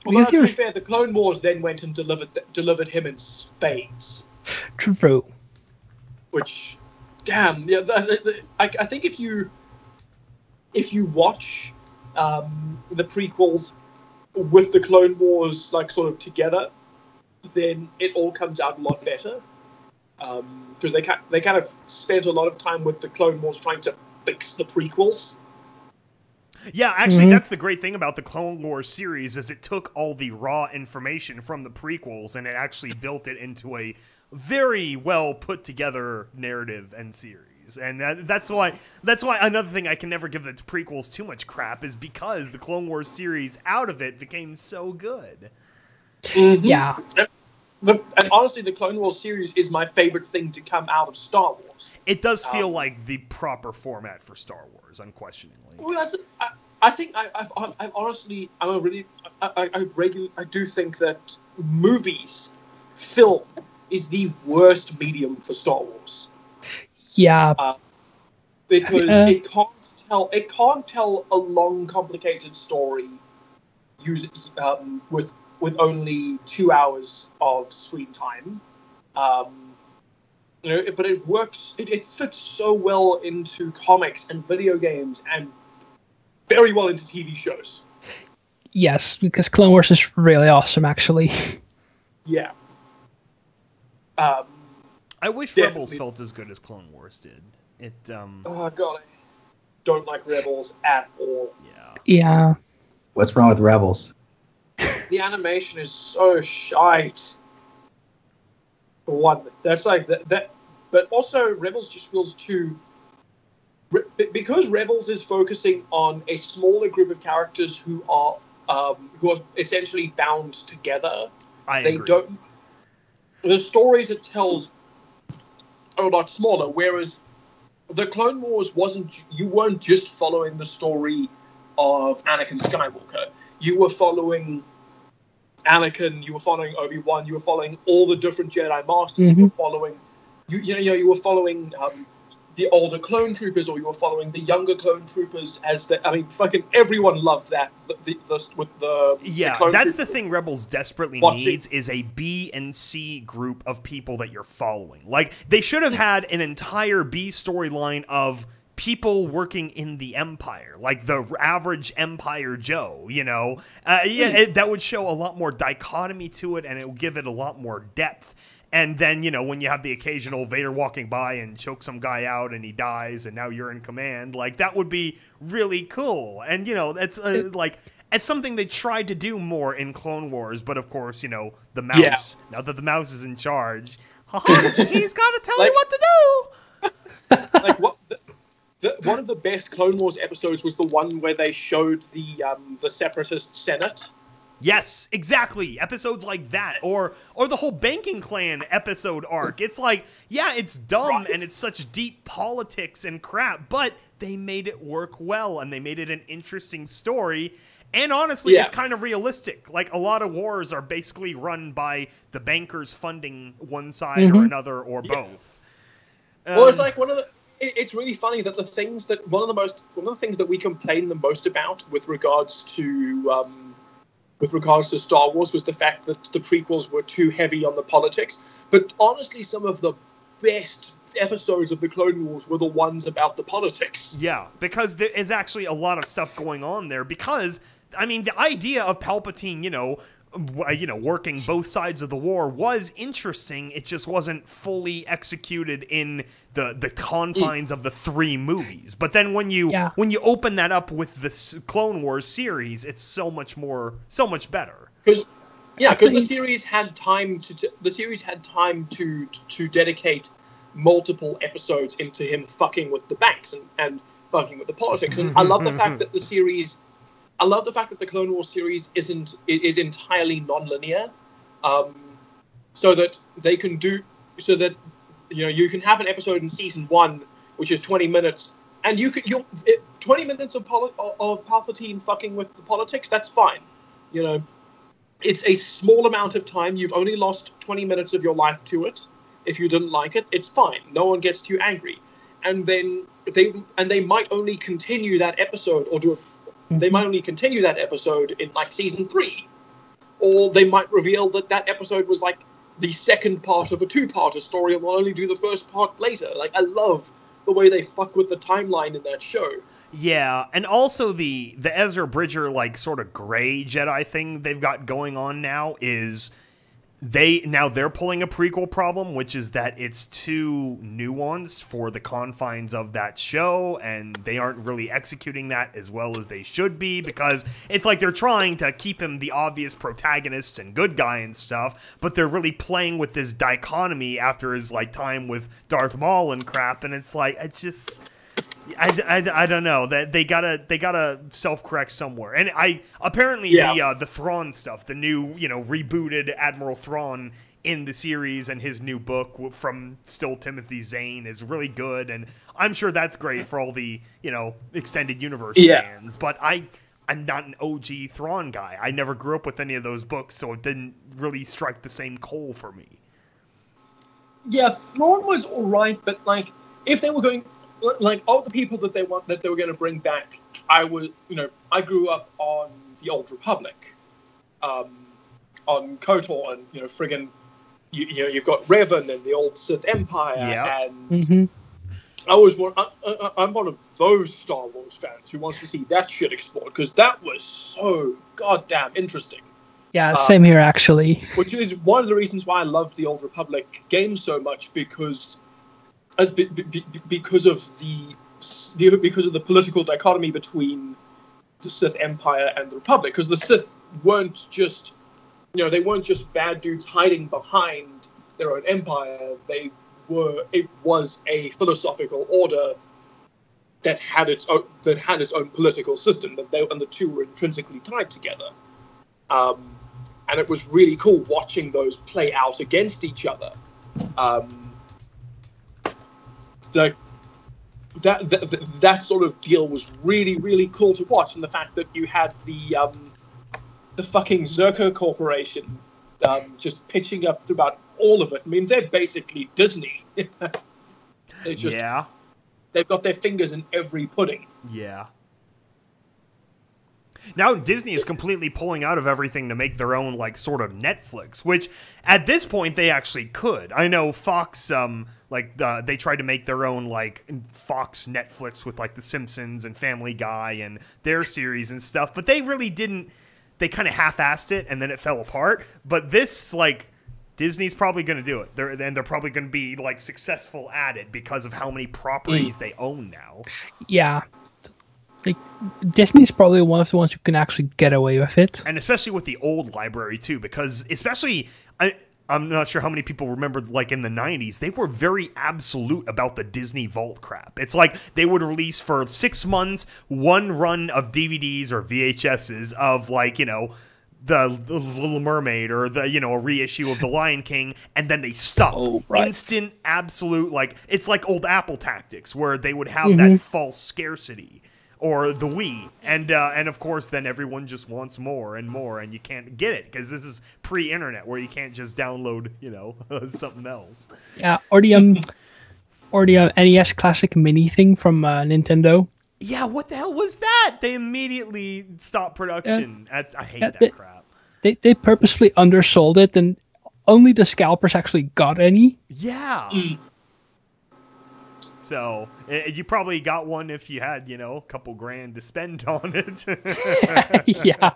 B: Although, to be fair, the Clone Wars then went and delivered him in spades.
C: True.
B: Which, damn, yeah. I think if you watch the prequels with the Clone Wars like sort of together, then it all comes out a lot better. Because they kind of spent a lot of time with the Clone Wars trying to fix the prequels.
A: Yeah, actually, that's the great thing about the Clone Wars series is it took all the raw information from the prequels and it actually built it into a very well put together narrative and series. And that's why another thing I can never give the prequels too much crap is because the Clone Wars series out of it became so good.
B: Mm-hmm.
C: Yeah.
B: And honestly, the Clone Wars series is my favorite thing to come out of Star Wars.
A: It does feel like the proper format for Star Wars, unquestioningly.
B: Well, I think I honestly, I do think that film is the worst medium for Star With
C: Yeah.
B: Because it can't tell a long, complicated story with only 2 hours of screen time. But it works. It fits so well into comics and video games and very well into TV shows.
C: Yes, because Clone Wars is really awesome, actually.
B: Yeah.
A: I wish Rebels felt as good as Clone Wars did.
B: Oh god, I don't like Rebels at all.
C: Yeah.
D: What's wrong with Rebels?
B: The animation is so shite. For one, that's like that. But also, Rebels just feels too. Because Rebels is focusing on a smaller group of characters who are essentially bound together.
A: I agree.
B: Don't. The stories it tells are a lot smaller, whereas the Clone Wars you weren't just following the story of Anakin Skywalker. You were following Anakin, you were following Obi-Wan, you were following all the different Jedi Masters, you were following you were following the older clone troopers, or you were following the younger clone troopers fucking everyone loved that.
A: That's the thing Rebels desperately needs is a B and C group of people that you're following. Like, they should have had an entire B storyline of people working in the Empire, like the average Empire Joe, that would show a lot more dichotomy to it, and it would give it a lot more depth. And then, when you have the occasional Vader walking by and choke some guy out and he dies and now you're in command, like, that would be really cool. And, it's it's something they tried to do more in Clone Wars, but of course, the mouse, now that the mouse is in charge, he's got to tell you what to do.
B: One of the best Clone Wars episodes was the one where they showed the Separatist Senate.
A: Yes, exactly. Episodes like that, or the whole banking clan episode arc. It's like, yeah, it's dumb and it's such deep politics and crap, but they made it work well and they made it an interesting story. And honestly, it's kind of realistic. Like, a lot of wars are basically run by the bankers funding one side or another or both.
B: Well, it's like it's really funny that one of the things that we complain the most about with regards to Star Wars was the fact that the prequels were too heavy on the politics. But honestly, some of the best episodes of the Clone Wars were the ones about the politics.
A: Yeah, because there is actually a lot of stuff going on there. Because, the idea of Palpatine, working both sides of the war was interesting. It just wasn't fully executed in the confines of the 3 movies. But then when you open that up with the Clone Wars series, it's so much better.
B: Because the series had time to dedicate multiple episodes into him fucking with the banks and fucking with the politics. And I love the fact that the Clone Wars series is entirely non-linear, so that you can have an episode in season 1 which is 20 minutes and 20 minutes of Palpatine fucking with the politics, that's fine. You know, it's a small amount of time. You've only lost 20 minutes of your life to it. If you didn't like it, it's fine. No one gets too angry. And then they might only continue that episode they might only continue that episode in like season 3, or they might reveal that episode was like the second part of a 2-parter story and they'll only do the first part later. Like, I love the way they fuck with the timeline in that show.
A: Yeah, and also the Ezra Bridger, like, sort of gray Jedi thing they've got going on now is they're pulling a prequel problem, which is that it's too nuanced for the confines of that show, and they aren't really executing that as well as they should be, because it's like they're trying to keep him the obvious protagonist and good guy and stuff, but they're really playing with this dichotomy after his, like, time with Darth Maul and crap, and it's like, it's just... I don't know, that they gotta self-correct somewhere. And apparently the Thrawn stuff, the new, you know, rebooted Admiral Thrawn in the series and his new book from still Timothy Zahn is really good, and I'm sure that's great for all the, you know, extended universe fans. But I'm not an OG Thrawn guy. I never grew up with any of those books, so it didn't really strike the same coal for me.
B: Yeah, Thrawn was alright, but like if they were going, like, all the people that they were going to bring back, I grew up on the Old Republic, on KOTOR, and, you know, friggin', you've got Revan and the old Sith Empire, and I'm one of those Star Wars fans who wants to see that shit explored, because that was so goddamn interesting.
C: Yeah, same here, actually.
B: Which is one of the reasons why I loved the Old Republic games so much, because of the political dichotomy between the Sith Empire and the Republic, because the Sith weren't just, you know, they weren't just bad dudes hiding behind their own empire. It was a philosophical order that had its own political system, and the two were intrinsically tied together. And it was really cool watching those play out against each other. That sort of deal was really, really cool to watch, and the fact that you had the fucking Zerko Corporation just pitching up throughout all of it. I mean, they're basically Disney. They've got their fingers in every pudding.
A: Yeah. Now Disney is completely pulling out of everything to make their own, like, sort of Netflix, which at this point they actually could. I know Fox, they tried to make their own, like, Fox Netflix with, like, The Simpsons and Family Guy and their series and stuff, but they really didn't. They kind of half-assed it, and then it fell apart. But this, like, Disney's probably going to do it. They're probably going to be, like, successful at it because of how many properties they own now.
C: Yeah. Like, Disney's probably one of the ones who can actually get away with it.
A: And especially with the old library, too, because especially... I'm not sure how many people remember, like, in the 90s, they were very absolute about the Disney Vault crap. It's like they would release for 6 months one run of DVDs or VHSs of, like, you know, the Little Mermaid or the, you know, a reissue of The Lion King, and then they stop.
C: Oh, right.
A: Instant, absolute, like, it's like old Apple tactics where they would have that false scarcity. Or the Wii, and of course then everyone just wants more and more, and you can't get it because this is pre-internet where you can't just download, you know, something else.
C: Yeah, or the NES Classic Mini thing from Nintendo.
A: Yeah, what the hell was that? They immediately stopped production. I hate that crap.
C: They purposefully undersold it, and only the scalpers actually got any.
A: Yeah. So, you probably got one if you had, you know, a couple grand to spend on it.
C: Yeah.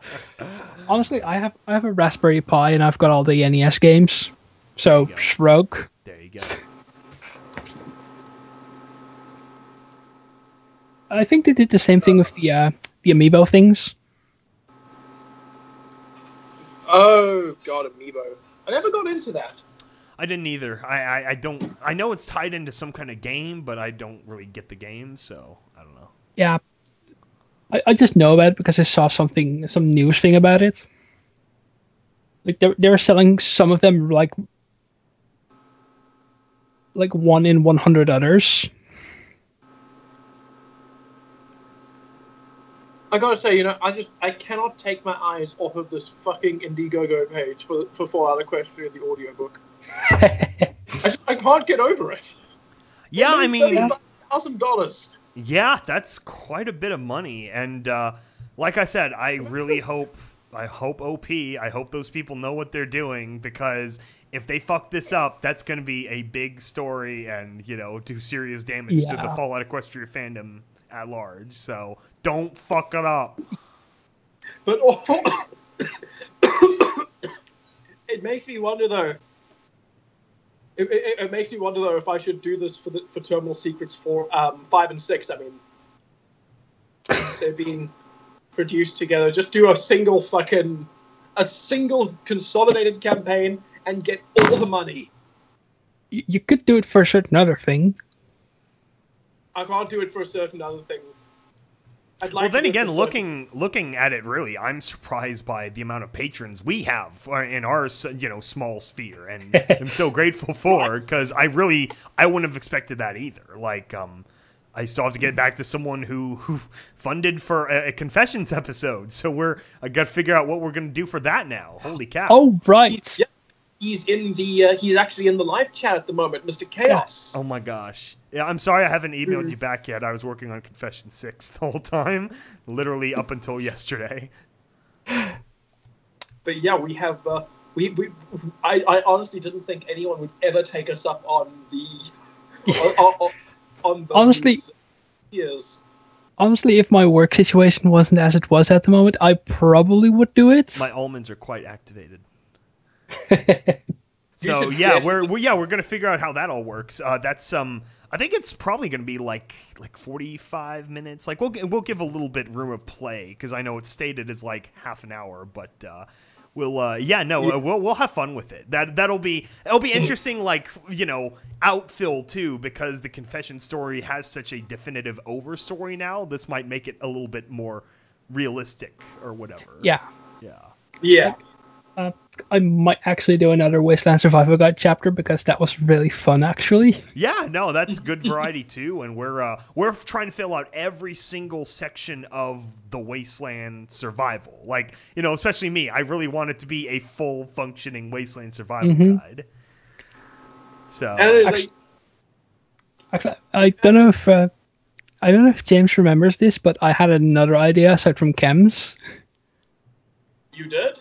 C: Honestly, I have a Raspberry Pi and I've got all the NES games. So, shrug.
A: There you go.
C: I think they did the same thing with the Amiibo things.
B: Oh, God, Amiibo. I never got into that.
A: I didn't either. I don't. I know it's tied into some kind of game, but I don't really get the game, so I don't know.
C: Yeah, I just know about it because I saw some news thing about it. Like they were selling some of them like 1 in 100 others.
B: I gotta say, I cannot take my eyes off of this fucking Indiegogo page for Fallout Equestria, the audiobook. I can't get over it.
A: Yeah, I mean,
B: $35,000.
A: Yeah, that's quite a bit of money, and like I said, I really hope OP, I hope those people know what they're doing, because if they fuck this up, that's going to be a big story and, do serious damage to the Fallout Equestria fandom at large. So don't fuck it up.
B: But it makes me wonder, though. It makes me wonder, though, if I should do this for Terminal Secrets 5 and 6. I mean, they've been produced together. Just do a single consolidated campaign and get all the money.
C: You could do it for a certain other thing.
B: I can't do it for a certain other thing.
A: Well, then again, looking at it, really, I'm surprised by the amount of patrons we have in our, small sphere, and I'm so grateful for, because I wouldn't have expected that either. Like, I still have to get back to someone who funded for a Confessions episode, so I got to figure out what we're going to do for that now. Holy cow!
C: Oh, right.
B: He's he's actually in the live chat at the moment, Mr. Chaos.
A: Oh my gosh. Yeah, I'm sorry I haven't emailed you back yet. I was working on Confession 6 the whole time, literally up until yesterday.
B: But yeah, we have I honestly didn't think anyone would ever take us up on the on those years.
C: Honestly, if my work situation wasn't as it was at the moment, I probably would do it.
A: My almonds are quite activated. So yeah, we're gonna figure out how that all works. That's I think it's probably gonna be like 45 minutes. Like we'll give a little bit room of play, because I know it's stated as like half an hour, but we'll have fun with it. It'll be interesting, like outfill too, because the Confession story has such a definitive overstory now. This might make it a little bit more realistic or whatever.
C: Yeah. I might actually do another Wasteland Survival Guide chapter, because that was really fun, actually.
A: Yeah, no, that's good variety too, and we're trying to fill out every single section of the Wasteland Survival. Like, especially me, I really want it to be a full functioning Wasteland Survival Guide. So,
C: actually, I don't know if James remembers this, but I had another idea aside from chems.
B: You did?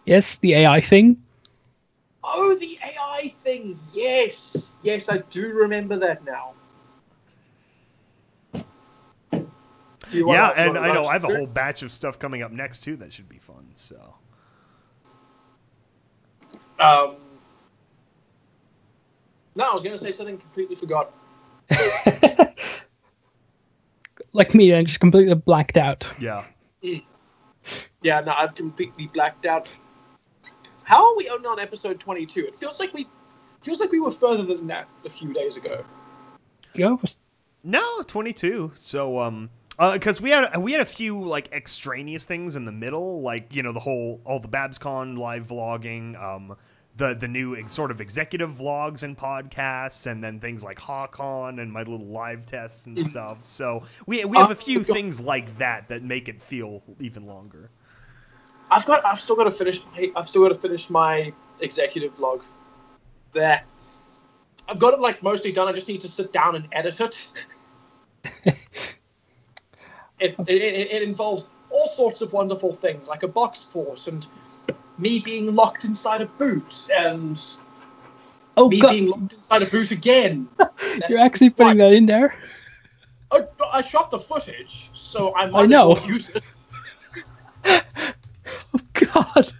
C: Yes, the AI thing.
B: Oh, the AI thing. Yes, I do remember that now.
A: And I know I have a whole batch of stuff coming up next too that should be fun. So,
B: no, I was going to say something, completely forgot.
C: Like me, I just completely blanked out.
A: Yeah.
B: Yeah, no, I've completely blacked out. How are we only on episode 22? It feels like we were further than that a few days ago.
C: Yeah.
A: No, 22. So because we had a few like extraneous things in the middle, like all the BabsCon live vlogging, the new sort of executive vlogs and podcasts, and then things like HawkCon and my little live tests and stuff. So we have a few things like that make it feel even longer.
B: I've still got to finish my executive vlog. There, I've got it like mostly done. I just need to sit down and edit it. It involves all sorts of wonderful things, like a box force and me being locked inside a boot and being locked inside a boot again.
C: You're actually putting that in there?
B: I shot the footage, so I might as well use it.
C: Oh God!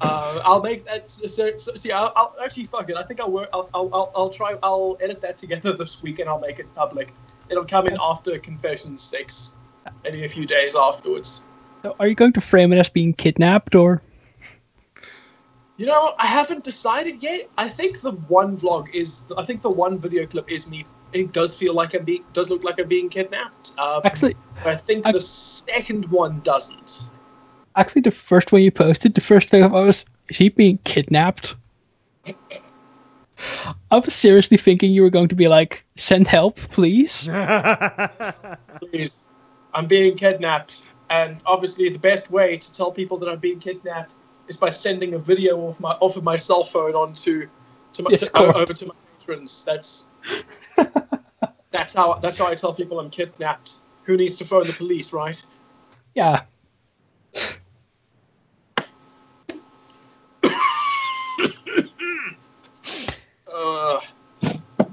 B: I'll make that. See, I'll actually fuck it. I think I'll try. I'll edit that together this week and I'll make it public. It'll come in after Confession 6, maybe a few days afterwards.
C: So are you going to frame it as being kidnapped, or?
B: I haven't decided yet. I think the one video clip is me. It does feel like does look like I'm being kidnapped.
C: Actually,
B: I think the second one doesn't.
C: Actually, the first one you posted, the first thing I was, is he being kidnapped? I was seriously thinking you were going to be like, send help, please.
B: Please, I'm being kidnapped, and obviously the best way to tell people that I'm being kidnapped is by sending a video off of my cell phone over to my patrons. That's how I tell people I'm kidnapped. Who needs to phone the police, right?
C: Yeah.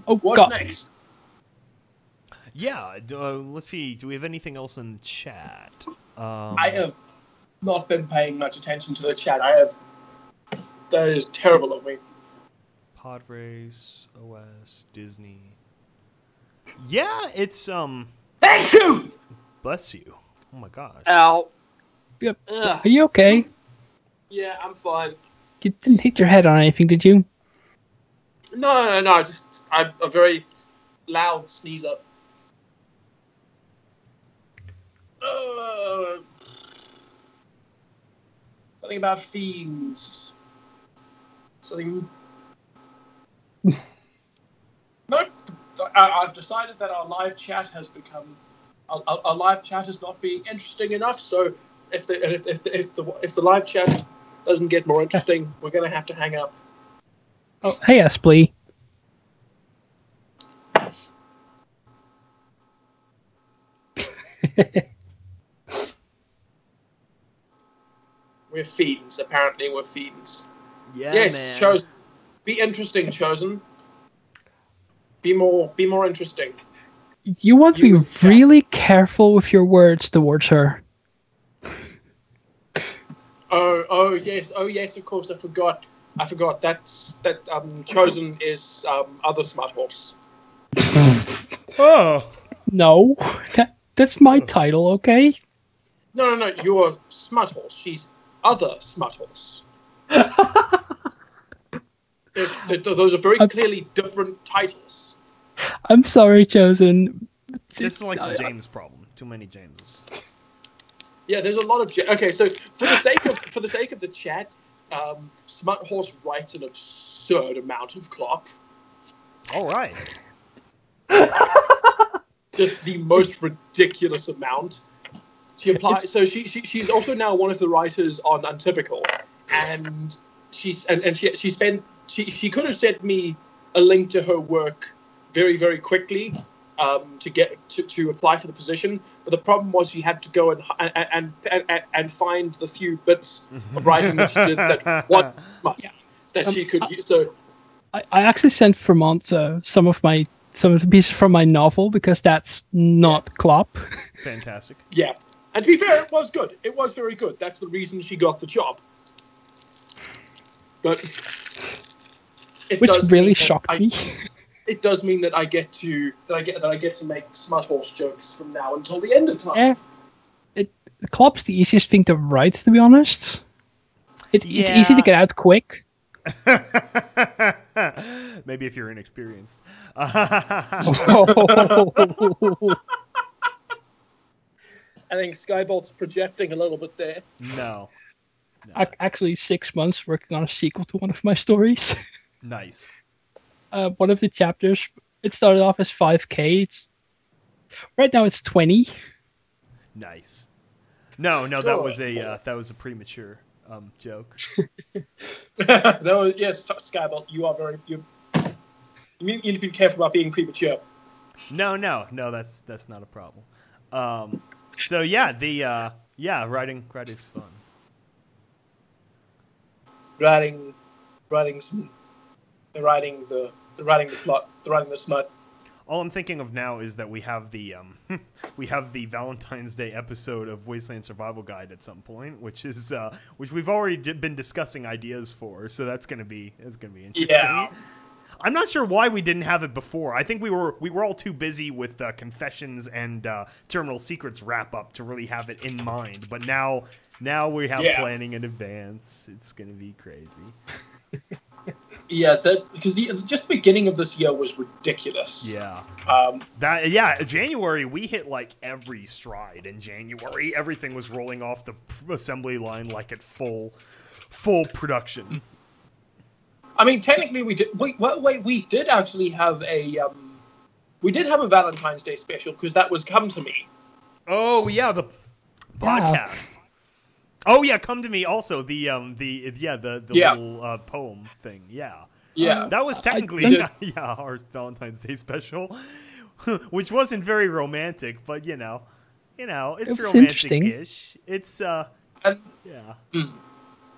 B: What's next?
A: Yeah, let's see. Do we have anything else in the chat?
B: I have not been paying much attention to the chat. That is terrible of me.
A: Podrace, OS, Disney. Yeah, it's
B: Hey, shoot!
A: Bless you. Oh my gosh.
B: Ow.
C: Yep.
B: Ugh.
C: Are you okay?
B: Yeah, I'm fine.
C: You didn't hit your head on anything, did you?
B: No. Just I'm a very loud sneezer. Something about fiends. Something. Nope. I've decided that our live chat has become. Our live chat is not being interesting enough. So if the live chat doesn't get more interesting, we're gonna have to hang up.
C: Oh, hey, Esplee.
B: We're fiends. Apparently, we're fiends.
A: Yeah,
B: Yes,
A: man.
B: Chosen. Be interesting, Chosen. Be more interesting.
C: You want to be really careful with your words towards her.
B: Oh yes, of course. I forgot. That Chosen is other smart horse.
A: Oh.
C: No, that's my title, okay?
B: No. You're smart horse. She's other smart horse. Those are very clearly different titles.
C: I'm sorry, Chosen.
A: This is like the James problem. Too many Jameses.
B: Yeah, there's a lot of. Okay, so for the sake of the chat, Smart Horse writes an absurd amount of clock.
A: All right.
B: Just the most ridiculous amount. She applies. So she's also now one of the writers on Untypical, and she could have sent me a link to her work very, very quickly to get to apply for the position. But the problem was she had to go and find the few bits of writing that she did that wasn't smart that she could use. So
C: I actually sent Vermont some of the pieces from my novel because that's not Klopp.
A: Fantastic.
B: Yeah. And to be fair, it was good. It was very good. That's the reason she got the job. But
C: Which really shocked me.
B: It does mean that I get to make Smart Horse jokes from now until the end of time.
C: Yeah. Klopp's the easiest thing to write, to be honest. It's easy to get out quick.
A: Maybe if you're inexperienced.
B: I think Skybolt's projecting a little bit there.
A: No.
C: Actually, 6 months working on a sequel to one of my stories.
A: Nice.
C: One of the chapters, it started off as 5K. Right now it's 20.
A: Nice. No, that was a premature joke.
B: Yes, Skybolt, you need to be careful about being premature.
A: No, that's not a problem. So yeah, writing's fun.
B: Writing the plot, writing the smut.
A: All I'm thinking of now is that we have the Valentine's Day episode of Wasteland Survival Guide at some point, which we've already been discussing ideas for. So that's gonna be interesting.
B: Yeah.
A: I'm not sure why we didn't have it before. I think we were all too busy with Confessions and Terminal Secrets wrap up to really have it in mind. But now we have planning in advance. It's gonna be crazy.
B: Yeah, because just the beginning of this year was ridiculous.
A: Yeah. January we hit like every stride. In January, everything was rolling off the assembly line like at full production.
B: I mean, technically, we did. Wait, we did actually have a. We did have a Valentine's Day special because that was Come to Me.
A: Oh yeah, the podcast. Oh yeah, Come to Me. Also the little poem thing. Yeah.
B: Yeah.
A: That was technically our Valentine's Day special, which wasn't very romantic, but it's romantic-ish. It's
B: And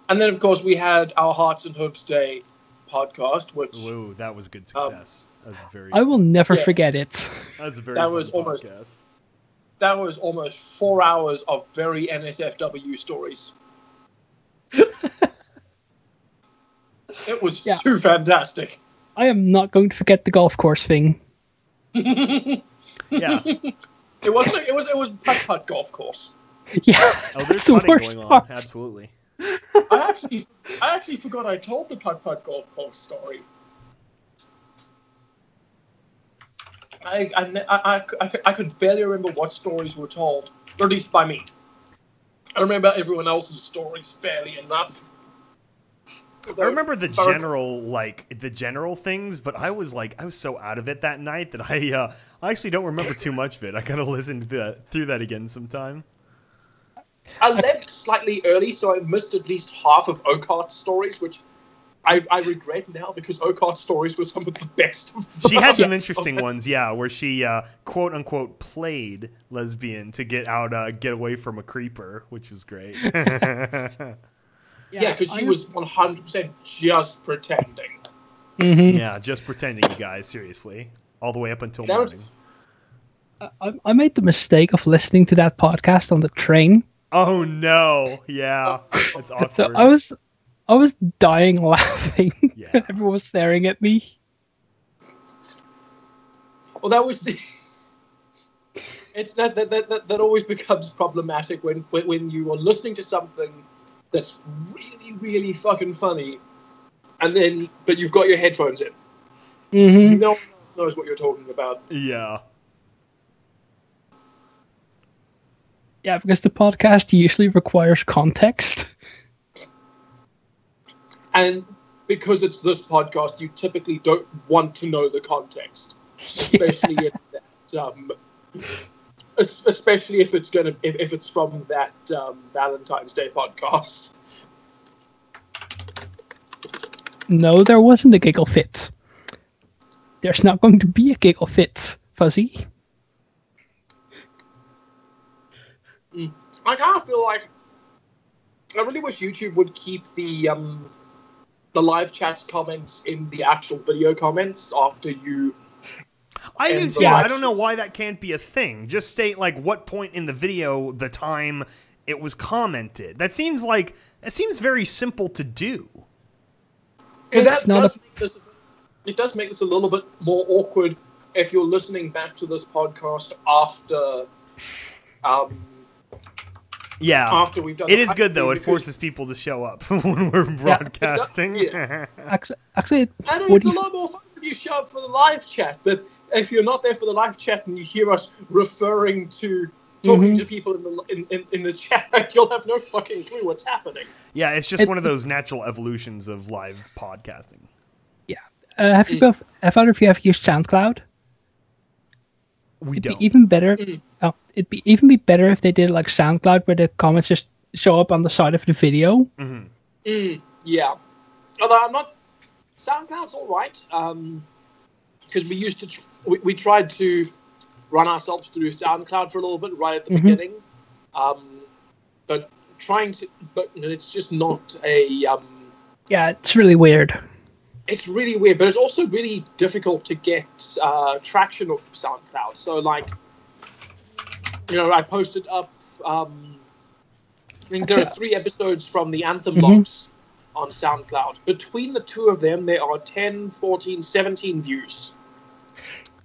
B: then of course we had our Hearts and Hopes Day podcast, which
A: that was a good success. That was very.
C: I will never forget it.
A: That was a very.
B: Podcast. That was almost 4 hours of very NSFW stories. It was too fantastic.
C: I am not going to forget the golf course thing.
A: Yeah.
B: It was putt golf course.
C: Yeah.
A: Oh, there's
C: the
A: putting
C: worst
A: going
C: part.
A: on. Absolutely.
B: I actually forgot I told the putt golf course story. I could barely remember what stories were told, or at least by me. I remember everyone else's stories barely enough.
A: I remember the general things, but I was so out of it that night that I actually don't remember too much of it. I gotta listen through that again sometime.
B: I left slightly early, so I missed at least half of Oakhart's stories, which I regret now because Oakhart's stories were some of the best.
A: She had some interesting ones, where she quote unquote played lesbian to get away from a creeper, which was great.
B: Yeah, because she was 100% just pretending.
C: Mm-hmm.
A: Yeah, just pretending, you guys, seriously. All the way up until morning.
C: I made the mistake of listening to that podcast on the train.
A: Oh, no. Yeah, it's awkward.
C: So I was dying laughing.
A: Yeah.
C: Everyone was staring at me.
B: Well, that was the... It's that always becomes problematic when you are listening to something that's really, really fucking funny, but you've got your headphones in.
C: Mm-hmm.
B: No one else knows what you're talking about.
A: Yeah.
C: Yeah, because the podcast usually requires context.
B: And because it's this podcast, you typically don't want to know the context, especially in that, especially if it's from that Valentine's Day podcast.
C: No, there wasn't a giggle fit. There's not going to be a giggle fit, Fuzzy.
B: I kind of feel like I really wish YouTube would keep the live chat's comments in the actual video comments after you.
A: I do too. I don't know why that can't be a thing. Just state what point in the video, the time it was commented. That seems very simple to do.
B: Because it does make this a little bit more awkward if you're listening back to this podcast after. After we've done
A: it is good though. It forces people to show up when we're broadcasting.
C: Actually,
B: it's a lot more fun when you show up for the live chat. But if you're not there for the live chat and you hear us talking to people in the chat, you'll have no fucking clue what's happening.
A: Yeah, it's just one of those natural evolutions of live podcasting.
C: Yeah. Have either of you have used SoundCloud? It'd be even better. It'd be even better if they did SoundCloud, where the comments just show up on the side of the video.
B: Yeah, although SoundCloud's all right. Because we used to we tried to run ourselves through SoundCloud for a little bit right at the beginning, but it's just not a.
C: Yeah, it's really weird.
B: It's really weird, but it's also really difficult to get traction on SoundCloud. So, I posted up, I think there are 3 episodes from the Anthem logs on SoundCloud. Between the 2 of them, there are 10, 14, 17 views.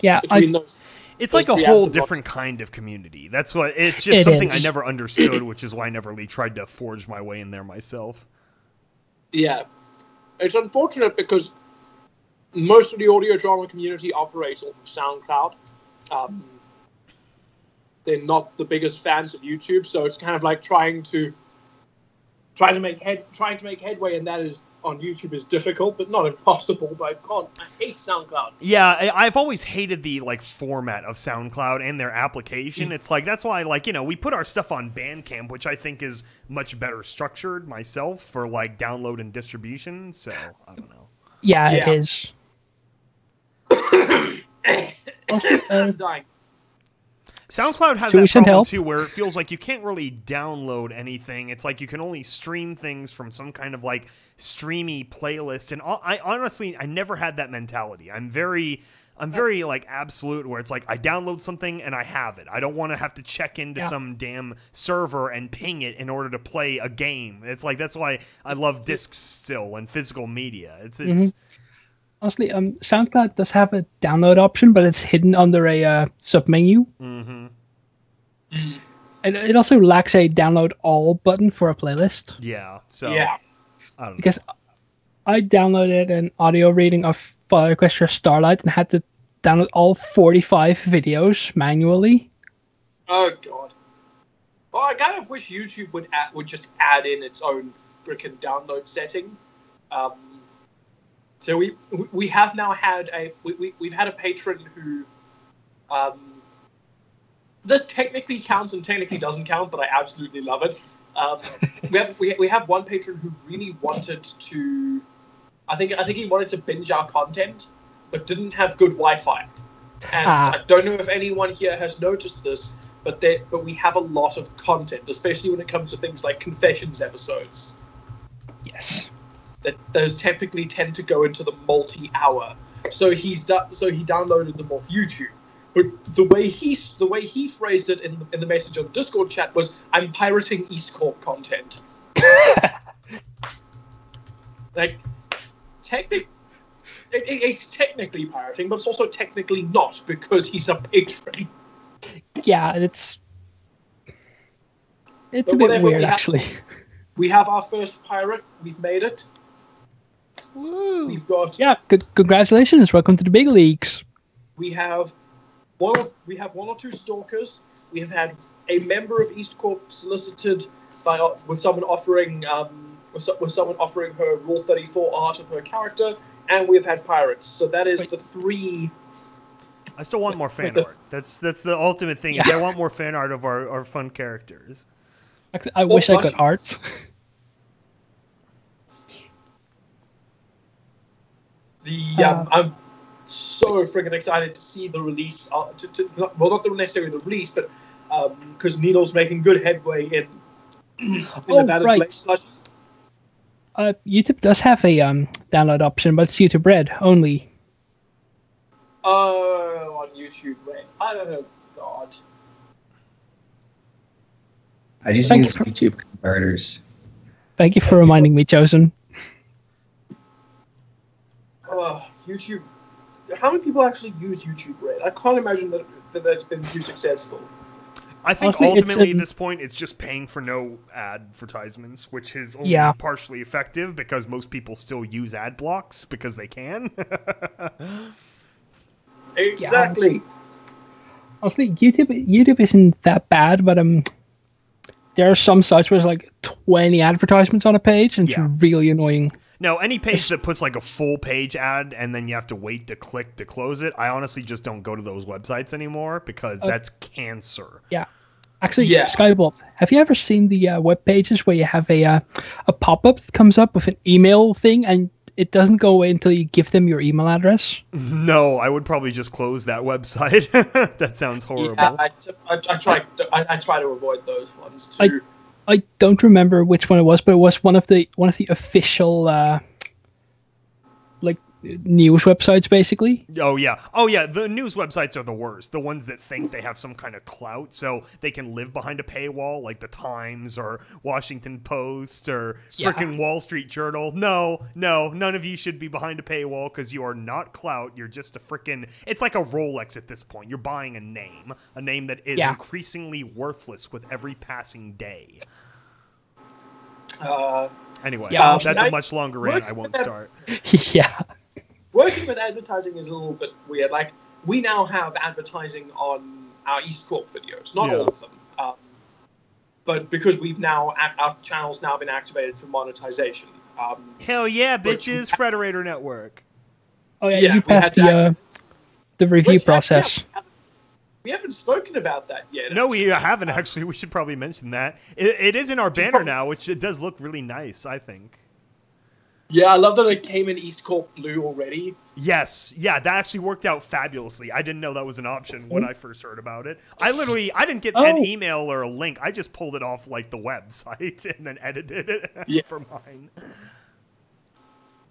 C: Yeah,
A: it's like a whole different kind of community. That's what it's just something I never understood, which is why I never really tried to forge my way in there myself.
B: Yeah. It's unfortunate because most of the audio drama community operates on SoundCloud. They're not the biggest fans of YouTube, so it's kind of like trying to make headway, and that is on YouTube is difficult, but not impossible. But I hate SoundCloud.
A: Yeah, I've always hated the format of SoundCloud and their application. It's that's why we put our stuff on Bandcamp, which I think is much better structured myself for download and distribution. So I don't know.
C: Yeah, it is. Also,
B: I'm dying.
A: SoundCloud has
C: Should we
A: that
C: send
A: problem
C: help?
A: too, where it feels like you can't really download anything. It's you can only stream things from some kind of streamy playlist. And I honestly, I never had that mentality. I'm very absolute, where it's I download something and I have it. I don't want to have to check into some damn server and ping it in order to play a game. It's that's why I love discs still and physical media. It's
C: Honestly, SoundCloud does have a download option, but it's hidden under a submenu.
A: Mm-hmm.
C: And it also lacks a download all button for a playlist.
A: Yeah. So
B: Yeah.
A: I don't know.
C: Because I downloaded an audio reading of Fallout Equestria Starlight and had to download all 45 videos manually.
B: Oh god. Well, I kind of wish YouTube would just add in its own freaking download setting. So we have now had we've had a patron who this technically counts and technically doesn't count, but I absolutely love it. We have one patron who really wanted to. I think he wanted to binge our content, but didn't have good Wi-Fi. And I don't know if anyone here has noticed this, but we have a lot of content, especially when it comes to things like confessions episodes.
C: Yes.
B: That those typically tend to go into the multi-hour. So he downloaded them off YouTube. But the way he phrased it in the message on the Discord chat was, "I'm pirating EAST Corp content." It's technically pirating, but it's also technically not, because he's a patron.
C: Yeah, it's
B: But
C: a bit
B: whatever,
C: weird, actually.
B: We have our first pirate. We've made it.
A: Woo.
B: We've got.
C: Yeah, congratulations. Welcome to the big leagues.
B: We have one or two stalkers. We have had a member of EAST Corp solicited with someone offering her Rule 34 art of her character, and we've had pirates. So that is the three.
A: I still want more fan art. That's the ultimate thing. Is I want more fan art of our fun characters.
C: Actually, I wish I got art.
B: I'm so freaking excited to see the release. Not necessarily the release, but because Needle's making good headway in the Battle
C: right.
B: Blade plushies.
C: YouTube does have a download option, but it's YouTube Red only.
B: Oh, on YouTube Red. I don't know. God.
D: I just use YouTube converters.
C: Thank you for reminding me, Chosen.
B: YouTube. How many people actually use YouTube Red? I can't imagine that that's been too successful.
A: I think
C: Honestly,
A: ultimately at this point it's just paying for no advertisements, which is only partially effective because most people still use ad blocks because they can.
B: Exactly.
C: Yeah, honestly, YouTube isn't that bad, but there are some sites where there's 20 advertisements on a page, and it's really annoying.
A: No, any page that puts a full page ad and then you have to wait to click to close it, I honestly just don't go to those websites anymore because that's cancer.
C: Yeah. Actually, Skybot, have you ever seen the web pages where you have a pop-up that comes up with an email thing and it doesn't go away until you give them your email address?
A: No, I would probably just close that website. That sounds horrible.
B: Yeah, I try to avoid those ones too.
C: I don't remember which one it was, but it was one of the official news websites, basically.
A: Oh yeah, the news websites are the worst. The ones that think they have some kind of clout, so they can live behind a paywall, like the Times or Washington Post or frickin' Wall Street Journal. No, none of you should be behind a paywall because you are not clout. You're just a frickin'. It's like a Rolex at this point. You're buying a name that is increasingly worthless with every passing day. Anyway, that's a much longer rant. I won't start.
C: Yeah.
B: Working with advertising is a little bit weird. We now have advertising on our EAST Corp videos, not all of them, but because our channel's now been activated for monetization,
A: Hell yeah,
B: Which-
A: bitches! Frederator Network.
C: Oh yeah,
B: Yeah,
C: you
B: we had
C: passed
B: to
C: the review
B: Which,
C: process.
B: we haven't spoken about that yet.
A: No, we haven't actually. We should probably mention that. It is in our banner now, which it does look really nice, I think.
B: Yeah, I love that it came in EAST Corp Blue already.
A: Yes, yeah, that actually worked out fabulously. I didn't know that was an option when I first heard about it. I didn't get an email or a link. I just pulled it off like the website and then edited it for mine.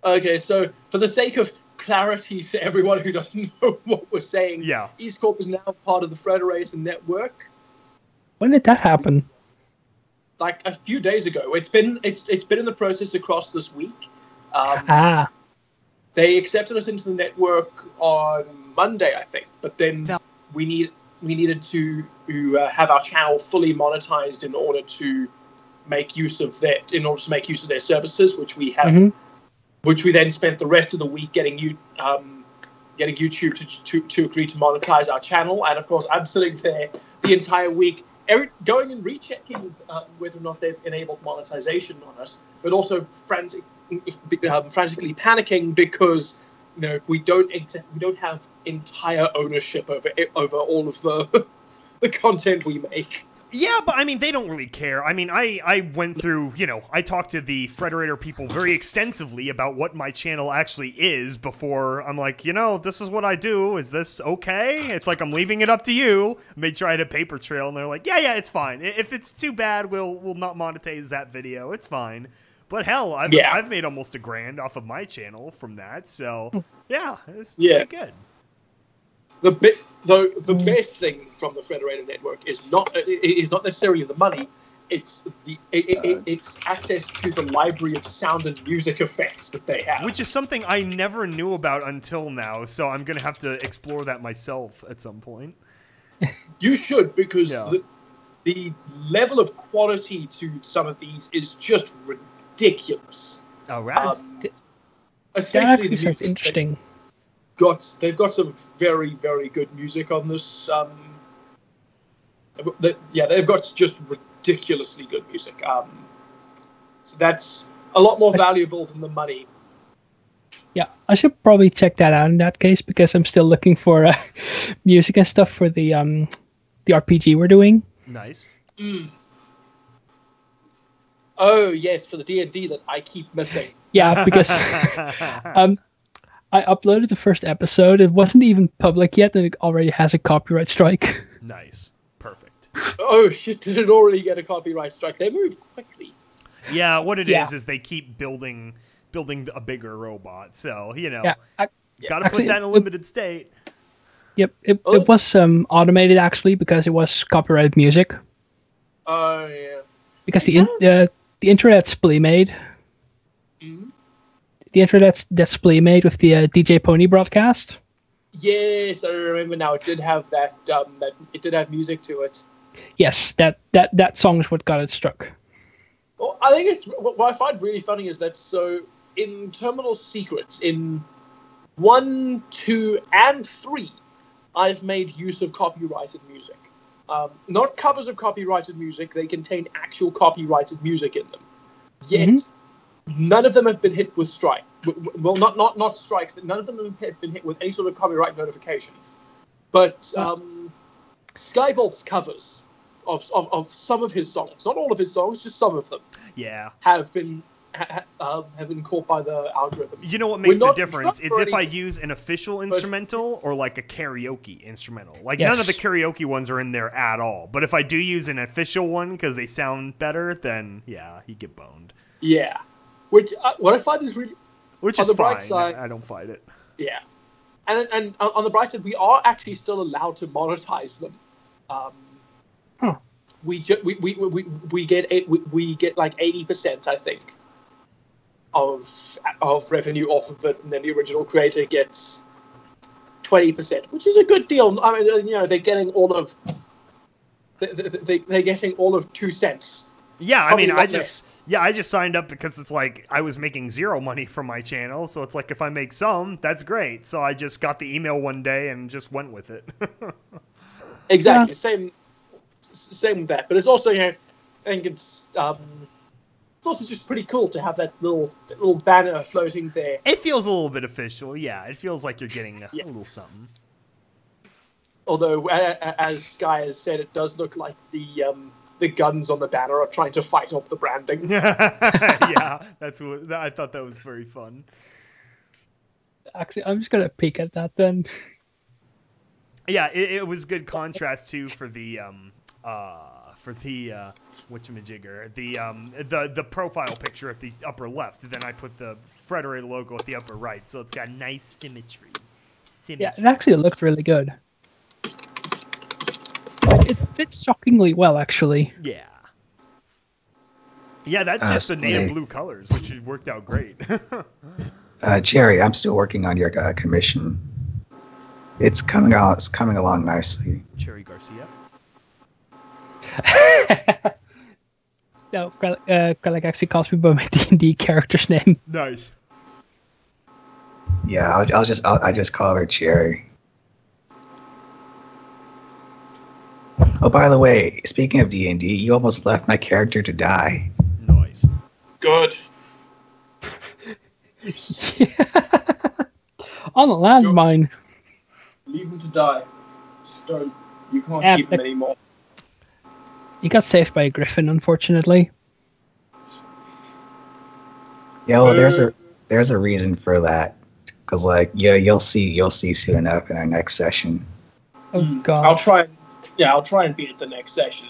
B: Okay, so for the sake of clarity to everyone who doesn't know what we're saying,
A: Yeah.
B: EAST Corp is now part of the Frederator Network.
C: When did that happen?
B: Like a few days ago. It's been in the process across this week. They accepted us into the network on Monday, I think, but then we needed to have our channel fully monetized in order to make use of their services, which we have, which we then spent the rest of the week getting YouTube to agree to monetize our channel. And of course, I'm sitting there the entire week, going and rechecking whether or not they've enabled monetization on us, but also frantically panicking because we don't have entire ownership over all of the content we make.
A: Yeah, but I mean, they don't really care. I mean, I went through, I talked to the Frederator people very extensively about what my channel actually is before I'm like, this is what I do. Is this okay? It's like, I'm leaving it up to you. Made sure I had a paper trail, and they're like, yeah, it's fine. If it's too bad, we'll not monetize that video. It's fine. But hell, I've made almost $1,000 off of my channel from that. So yeah, it's pretty good. The best thing from the Frederator Network is not necessarily the money. It's access to the library of sound and music effects that they have, which is something I never knew about until now. So I'm gonna have to explore that myself at some point.
B: You should, because the level of quality to some of these is just ridiculous.
A: All right.
C: That actually sounds interesting.
B: They've got some very, very good music on this. They've got just ridiculously good music. So that's a lot more valuable than the money.
C: Yeah, I should probably check that out in that case, because I'm still looking for music and stuff for the RPG we're doing.
A: Nice.
B: Oh yes, for the D&D that I keep missing.
C: Yeah, because I uploaded the first episode. It wasn't even public yet, and it already has a copyright strike.
A: Nice. Perfect.
B: Oh shit, did it already get a copyright strike? They move quickly.
A: Yeah, what it is they keep building a bigger robot. So, gotta put that in a limited state.
C: Yep, it was automated, actually, because it was copyrighted music.
B: Oh, yeah.
C: Because the intro that Splee made... The intro that's Splee made with the DJ Pony broadcast.
B: Yes, I remember now. It did have that. It did have music to it.
C: Yes, that song is what got it struck.
B: Well, I think what I find really funny is that in Terminal Secrets in 1, 2, and 3, I've made use of copyrighted music. Not covers of copyrighted music. They contain actual copyrighted music in them. Yet. None of them have been hit with strike. Well, not strikes. But none of them have been hit with any sort of copyright notification. But Skybolt's covers of some of his songs, not all of his songs, just some of them, have been caught by the algorithm.
A: You know what makes the difference? It's if I use an official instrumental or like a karaoke instrumental. Like none of the karaoke ones are in there at all. But if I do use an official one because they sound better, then you get boned.
B: Yeah. Which what I find is really,
A: which is fine. Side, I don't fight it.
B: Yeah, and on the bright side, we are actually still allowed to monetize them. We get like 80%, I think, of revenue off of it, and then the original creator gets 20%, which is a good deal. I mean, they're getting all of they're getting all of 2 cents.
A: Yeah, I mean, I just signed up because it's like I was making zero money from my channel, so it's like if I make some, that's great. So I just got the email one day and just went with it. Exactly,
B: same with that. But it's also, I think it's it's also just pretty cool to have that little banner floating there.
A: It feels a little bit official, yeah. It feels like you're getting a little something.
B: Although, as Sky has said, it does look like the guns on the banner are trying to fight off the branding.
A: Yeah, I thought that was very fun.
C: Actually, I'm just gonna peek at that then.
A: Yeah, it was good contrast too for the whatchamajigger, the profile picture at the upper left. Then I put the Frederator logo at the upper right, so it's got nice symmetry.
C: Yeah, it actually looked really good. It fits shockingly well, actually.
A: Yeah. Yeah, that's just the native blue colors, which worked out great.
D: Jerry, I'm still working on your commission. It's coming along nicely.
A: Cherry Garcia.
C: No, Greg actually calls me by my D&D character's name.
A: Nice.
D: Yeah, I just call her Cherry. Oh, by the way, speaking of D&D, you almost left my character to die.
A: Nice.
B: Good.
C: Yeah. On a landmine.
B: Leave him to die. Just don't. You can't keep him anymore.
C: He got saved by a griffin, unfortunately.
D: Yeah, well, there's a reason for that, because you'll see soon enough in our next session.
C: Oh God.
B: I'll try and be at the next session.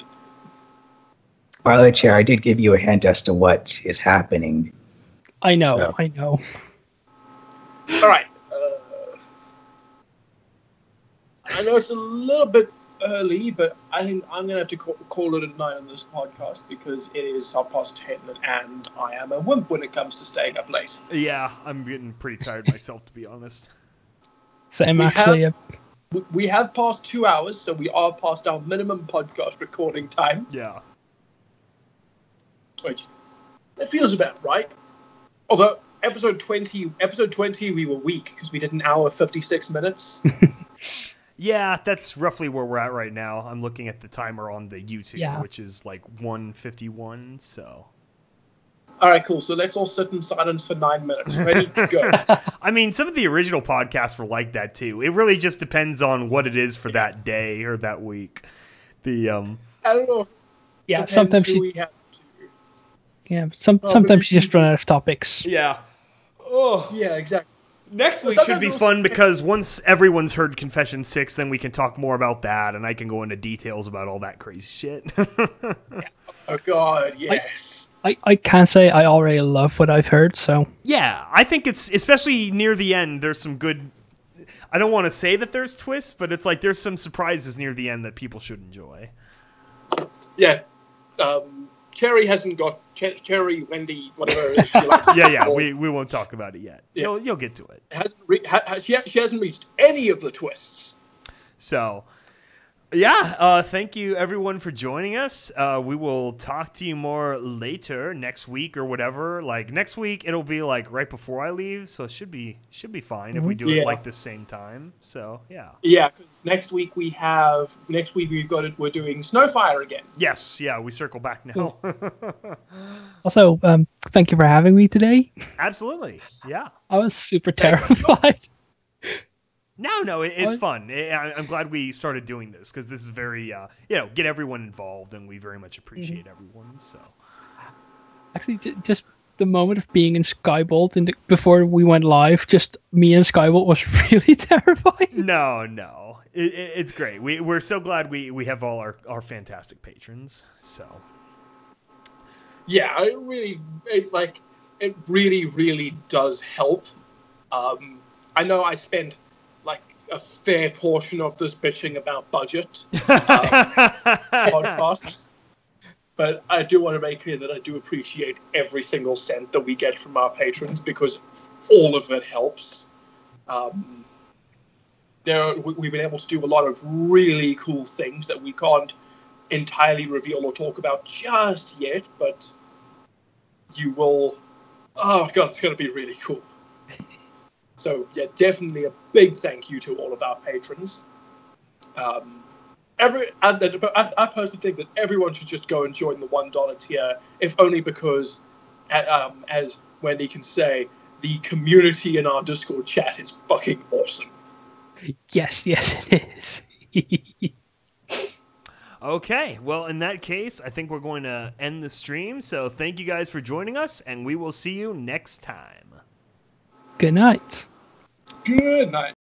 D: By the way, Chair, I did give you a hint as to what is happening.
C: I know.
B: All right. I know it's a little bit early, but I think I'm going to have to call it a night on this podcast because it is 10:30 and I am a wimp when it comes to staying up late.
A: Yeah, I'm getting pretty tired myself, to be honest.
C: Same, actually.
B: We have passed 2 hours, so we are past our minimum podcast recording time.
A: Yeah.
B: Which, that feels about right. Although, episode 20, we were weak because we did an hour 56 minutes.
A: Yeah, that's roughly where we're at right now. I'm looking at the timer on the YouTube, which is like 1:51, so...
B: All right, cool. So let's all sit in silence for 9 minutes. Ready? Go.
A: I mean, some of the original podcasts were like that, too. It really just depends on what it is for that day or that week.
B: I don't know. If
C: Sometimes
B: we have to.
C: Yeah, sometimes you just run out of topics.
A: Yeah. Oh.
B: Yeah, exactly.
A: Next week should be fun because once everyone's heard Confession 6, then we can talk more about that, and I can go into details about all that crazy shit.
B: Oh, God, yes.
C: I can say I already love what I've heard, so...
A: Yeah, I think it's, especially near the end, there's some good... I don't want to say that there's twists, but it's like there's some surprises near the end that people should enjoy.
B: Yeah. Cherry hasn't got... Cherry, Wendy, whatever it is she likes.
A: Yeah, we won't talk about it yet. Yeah. You'll get to it.
B: She hasn't reached any of the twists.
A: So... Yeah, thank you everyone for joining us. We will talk to you more later next week or whatever. Like next week, it'll be like right before I leave, so it should be fine if we do it like the same time. So yeah.
B: Yeah, because next week we're doing Snowfire again.
A: Yes, yeah, we circle back now.
C: Also, thank you for having me today.
A: Absolutely, yeah.
C: I was super terrified.
A: No, it's fun. I'm glad we started doing this because this is very, get everyone involved, and we very much appreciate everyone. So,
C: actually, just the moment of being in Skybolt and before we went live, just me and Skybolt was really terrifying.
A: No, it's great. We're so glad we have all our fantastic patrons. So,
B: yeah, it really does help. I know I spent a fair portion of this bitching about budget podcast. But I do want to make clear that I do appreciate every single cent that we get from our patrons because all of it helps. We've been able to do a lot of really cool things that we can't entirely reveal or talk about just yet, but you will... Oh, God, it's going to be really cool. So, yeah, definitely a big thank you to all of our patrons. I personally think that everyone should just go and join the $1 tier, if only because as Wendy can say, the community in our Discord chat is fucking awesome.
C: Yes, it is.
A: Okay, well, in that case, I think we're going to end the stream. So thank you guys for joining us, and we will see you next time.
C: Good night.
B: Good night.